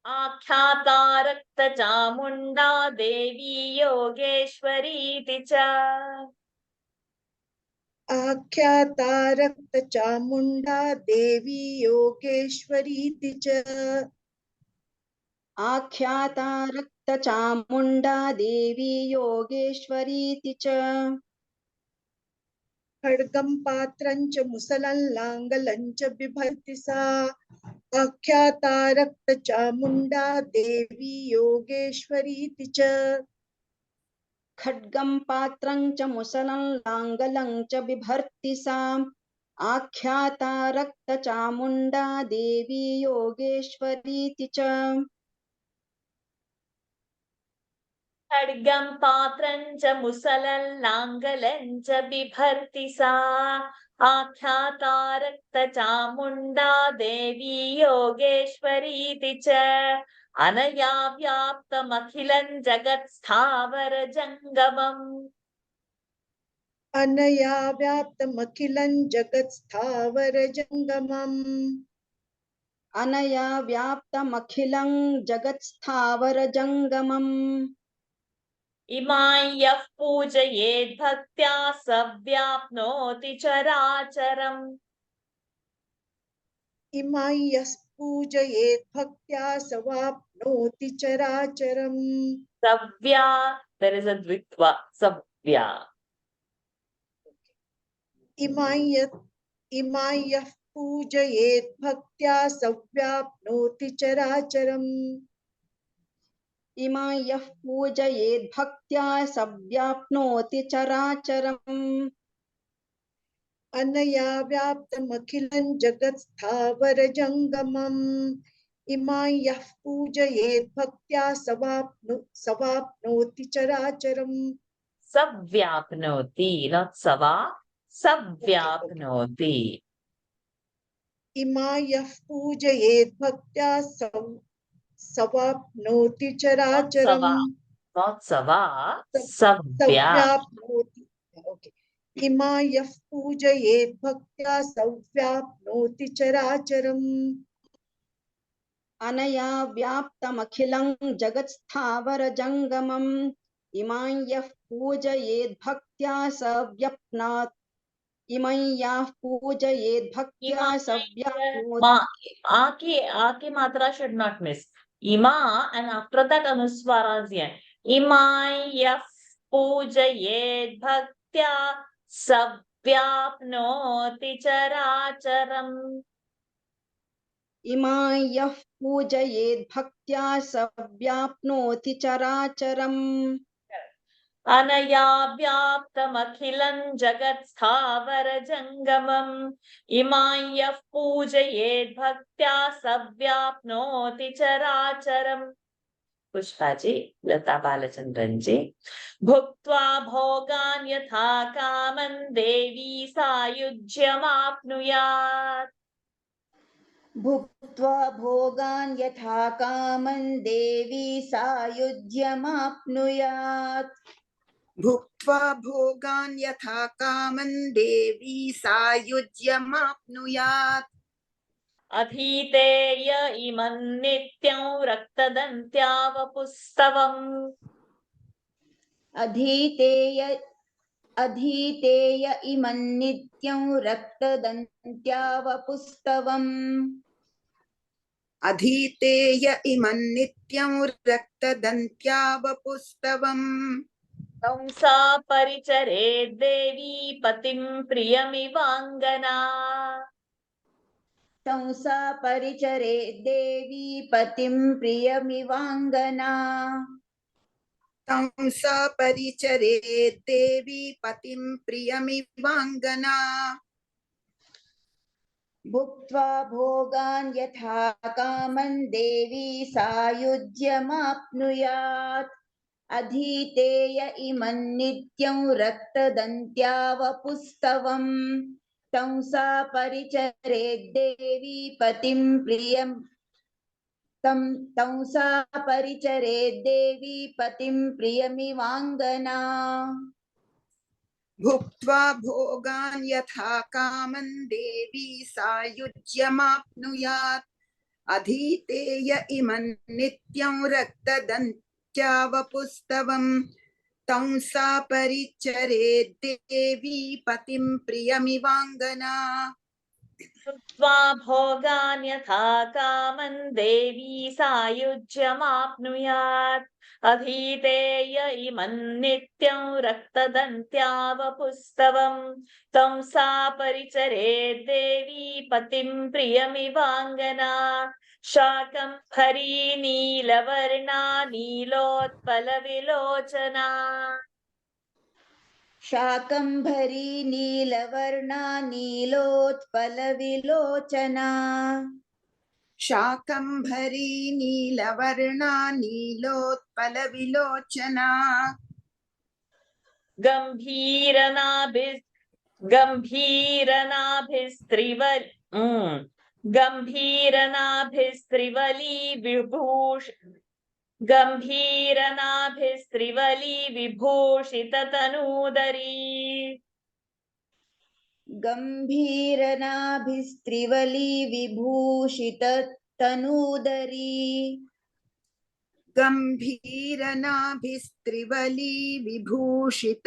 आख्याता रक्तचामुण्डा देवी योगेश्वरीति च आख्याता रक्तचामुण्डा देवी योगेश्वरीति च आख्याता रक्तचामुण्डा देवी योगेश्वरीति च खड्गं पात्रं च मुसलं लाङ्गलं च बिभर्ति सा आख्याता रक्तचामुण्डा देवी योगेश्वरीति च खड्गं पात्रं च मुसलं लाङ्गलं च बिभर्ति सा आख्याता रक्तचामुण्डा देवी योगेश्वरीति च खड्गं पात्रं च मुसलं लाङ्गलं च बिभर्ति सा आख्याता रक्तचामुण्डा देवी योगेश्वरीति च अनया व्याप्तमखिलं जगत्स्थावरजङ्गमम् अनया व्याप्तमखिलं जगत्स्थावरजङ्गमम् अनया व्याप्तमखिलं जगत्स्थावरजङ्गमम् इमां यः पूजयेत् भक्त्या स व्याप्नोति चराचरम् इमां यः पूजयेत् भक्त्या स वाप्नोति चराचरम् There is a dvitva, savya. इमायः पूजयेत् भक्त्या सव्याप्नोति चराचरम् इमा यः पूजयेत् भक्त्या सव्याप्नोति चराचरम् अनया व्याप्तमखिलं जगत्स्थावरजङ्गमम् इमां यः पूजयेत् भक्त्या सवाप्नोति चराचरम् Savyapnoti, not sava. Savyapnoti. इमां यः पूजयेत् भक्त्या सवाप्नोति चराचरम् Not sava. Savya. सव्याप्नोति okay. इमां यः पूजयेत् भक्त्या सव्याप्नोति चराचरम् अनया व्याप्तमखिलं जगत्स्थावरजङ्गमम् इमां यः पूजयेत् भक्त्या सव्याप्नोति इमां यः पूजयेत् भक्त्या सव्याप्नोति Aaki matra should not miss. Ima and after that anuswaras here. Imai yaf pujayed bhaktya savyapnoti characharam. इमां यः पूजयेत् भक्त्या सव्याप्नोति चराचरम् Anaya vyaptamakhilam jagat sthavara jangamam imam yaf pujayed bhaktya savyapnoti characharam. Pushpaji, Lata Balachandranji. Bhuktva bhogan yatha kaman devi sayujyamapnuyat. भुक्त्वा भोगान् यथा common देवी सायुज्यमाप्नुयात् भुक्त्वा भोगान् यथा common देवी सायुज्यमाप्नुयात् Adhiteya iman nityam raktadantyavapustavam. अधीतेय इमं नित्यं रक्तदन्त्यावपुस्तवम् अधीतेय इमं नित्यं रक्तदन्त्यावपुस्तवम् कंसा परिचरे देवी पतिं प्रियमिवांगना. कंसा परिचरे देवी पतिं प्रियमिवांगना कंसा परिचरे देवी पतिं प्रियमिवांगना भुक्त्वा भोगान् यथा कामन् देवी सायुज्यमाप्नुयात् अधीतेय इमं नित्यं रक्तदन्त्यावपुस्तवम् कंसा परिचरे देवी पतिं प्रियं कंसा परिचरे देवी पतिं प्रियमिवांगना भुक्त्वा भोगान् यथा कामन् देवी सायुज्यमाप्नुयात् अधीतेय इमं नित्यं रक्तदन्त्यावपुस्तवम् कंसा परिचरे देवी पतिं प्रियमिवांगना Sutva bhogan yatha kaman devi sayujyamapnuyat. Adhiteya iman nityam raktadantyavapustavam. Tamsa parichare devi patim priyamivangana. Shakam hari neelavarna neelotpalavilochana. Shakambhari नीलवर्णा नीलोत्पलविलोचना Shakambhari नीलवर्णा नीलोत्पलविलोचना गंभीरनाभिस्त्रिवली विभूषिततनूदरी. गंभीरनाभिस्त्रिवली विभूषिततनूदरी गंभीरनाभिस्त्रिवली विभूषिततनूदरी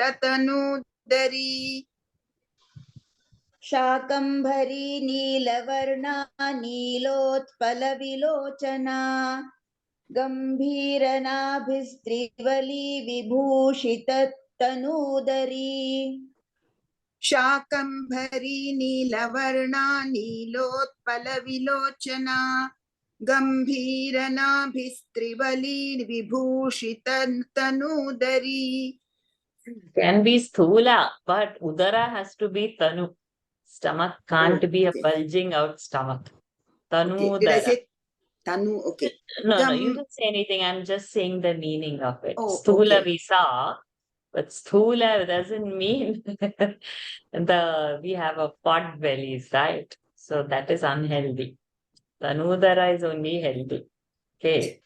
Shakambhari नीलवर्णा नीलोत्पलविलोचना गम्भीरनाभिस्त्रिवली विभूषिततनूदरी Shakambhari नीलवर्णा नीलोत्पलविलोचना गम्भीरनाभिस्त्रिवली विभूषिततनूदरी. Can be sthula, but udara has to be tanu. Stomach can't be a bulging out stomach. Tanu Okay. Did I udara. say tanu? Okay. No, you didn't say anything. I'm just saying the meaning of it. Oh, Sthula okay. we saw, but sthula doesn't mean we have a pot bellies, right? So that is unhealthy. Tanudara is only healthy. Okay.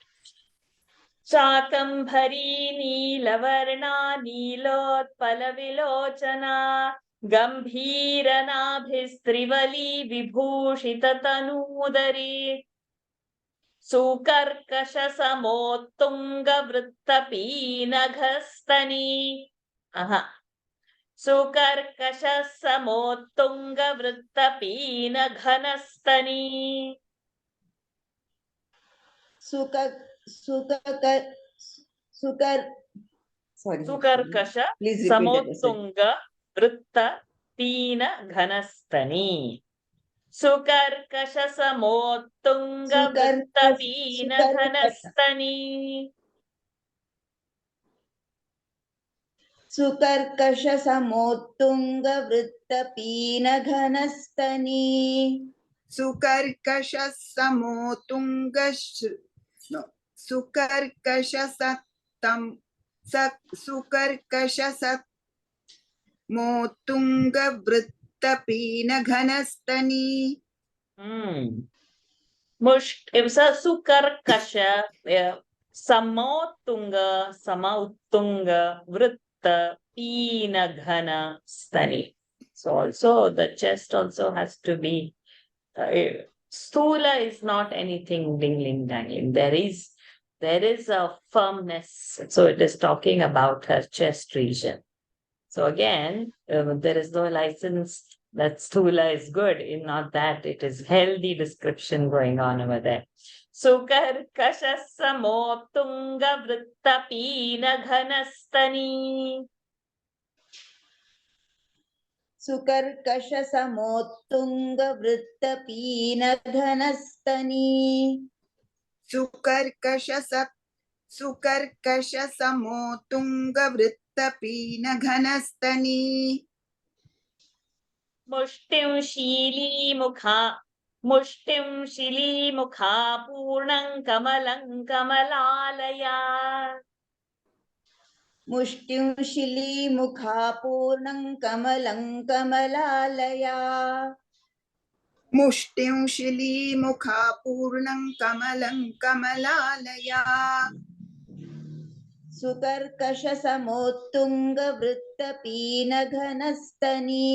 Shakambhari नीलवर्णा नीलोत्पलविलोचना गम्भीरनाभिस्त्रिवली विभूषिततनूदरी सुकर्कशसमोत्तुङ्गवृत्तपीनघस्तनी सुकर्कशसमोत्तुङ्गवृत्तपीनघनस्तनी सुकर्कश समोत्तुंग वृत्त पीन घनस्तनी सुकर्कश समोत्तुंग वृत्त पीन घनस्तनी सुकर्कश समोत्तुंग वृत्तपीन घनस्तनी सुकर्कश समोत्तुंग सुकर्कश सत्तम सुकर्कश समोत्तुंग वृत्तपीन घनस्तनी. सुकर्कश समोत्तुंग समोत्तुंग वृत्त पीन घन स्तनी. So also the chest also has to be sthula is not anything dingling dangling. There is a firmness. So it is talking about her chest region. So again, there is no license that sthula is good. In not that, it is healthy description going on over there. Sukarkasha samottunga vrittapina ghanastani. सुकर्कश समोत्तुंग वृत्तपीन घनस्तनी सुकर्कश समोत्तुंग वृत्तपीन घनस्तनी. मुष्टिं शिलीमुखा पूर्णं कमलं कमलालया मुष्टिं शिलीमुखा पूर्णं कमलं कमलालया मुष्टिं शिलीमुखा पूर्णं कमलं कमलालया सुकर्कश समोत्तुंग वृत्तपीन घनस्तनी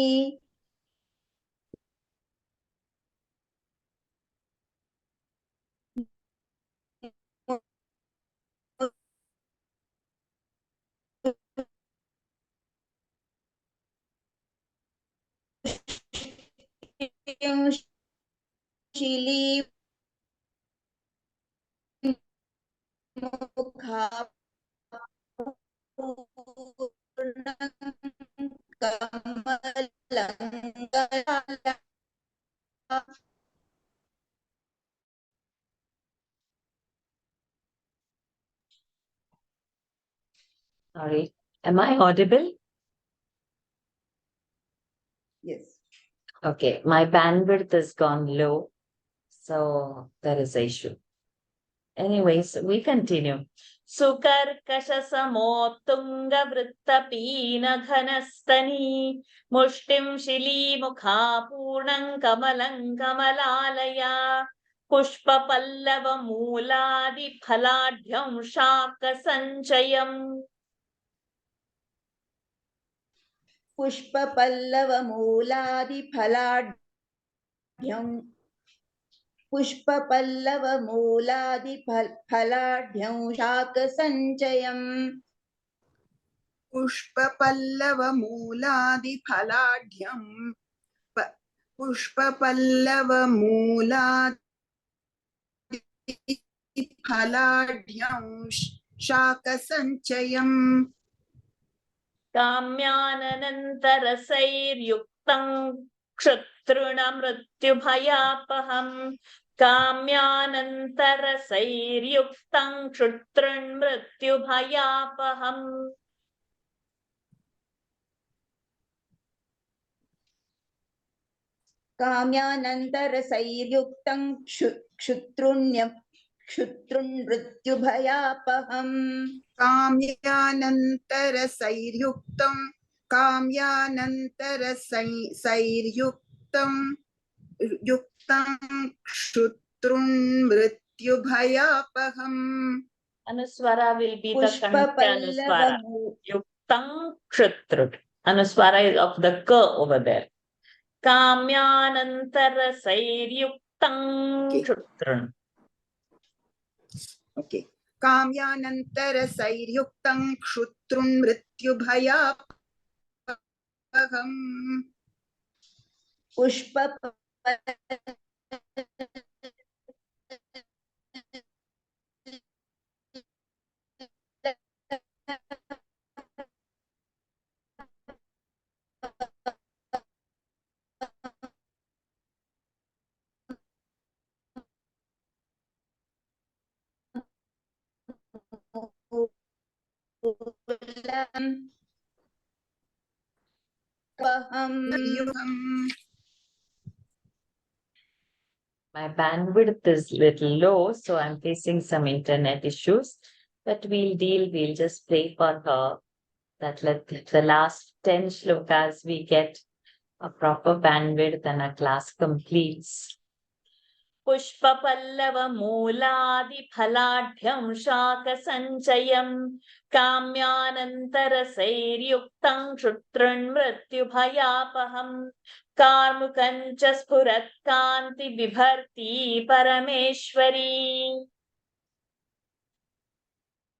शिलीमुखा Sorry, am I audible? Yes. Okay, my bandwidth has gone low, so there is an issue. Anyways, we continue. Sukarkasha samottunga vrittapina ghanastani mushtim shilimukha purnam kamalam kamalalaya pushpa pallava mooladi phaladhyam shaka sanchayam पुष्पपल्लवमूलादिफलाढ्यं शाकसञ्चयम् फलाढ्यं शाकसञ्चयम् काम्यानन्तरसैर्युक्तं क्षुत्तृणमृत्युभयापहम् काम्यानन्तरसैर्युक्तं क्षुत्तृन्मृत्युभयापहम् काम्यानन्तरसैर्युक्तं क्षुत्रुन्मृत्युभयापहम् काम्यानन्तरसैर्युक्तं क्षुत्रुन्मृत्युभयापहम् Anuswara will be the Pushpa Anuswara. Pallava Yuktam Kshutrut. Anuswara is of the K over there. Kamyanantarasair-yuktam Kshutrun. Okay. काम्यानन्तरसैर्युक्तं क्षुत्रुन्मृत्युभयापहम् पुष्प My bandwidth is little low, so I'm facing some internet issues. But we'll just pray for her that let the last 10 shlokas we get a proper bandwidth and our class completes. पुष्पपल्लवमूलादिफलाढ्यं शाकसञ्चयं काम्यानन्तरसैर्युक्तं क्षुत्रुन्मृत्युभयापहं कार्मुकं च स्फुरत्कान्तिबिभर्ती परमेश्वरी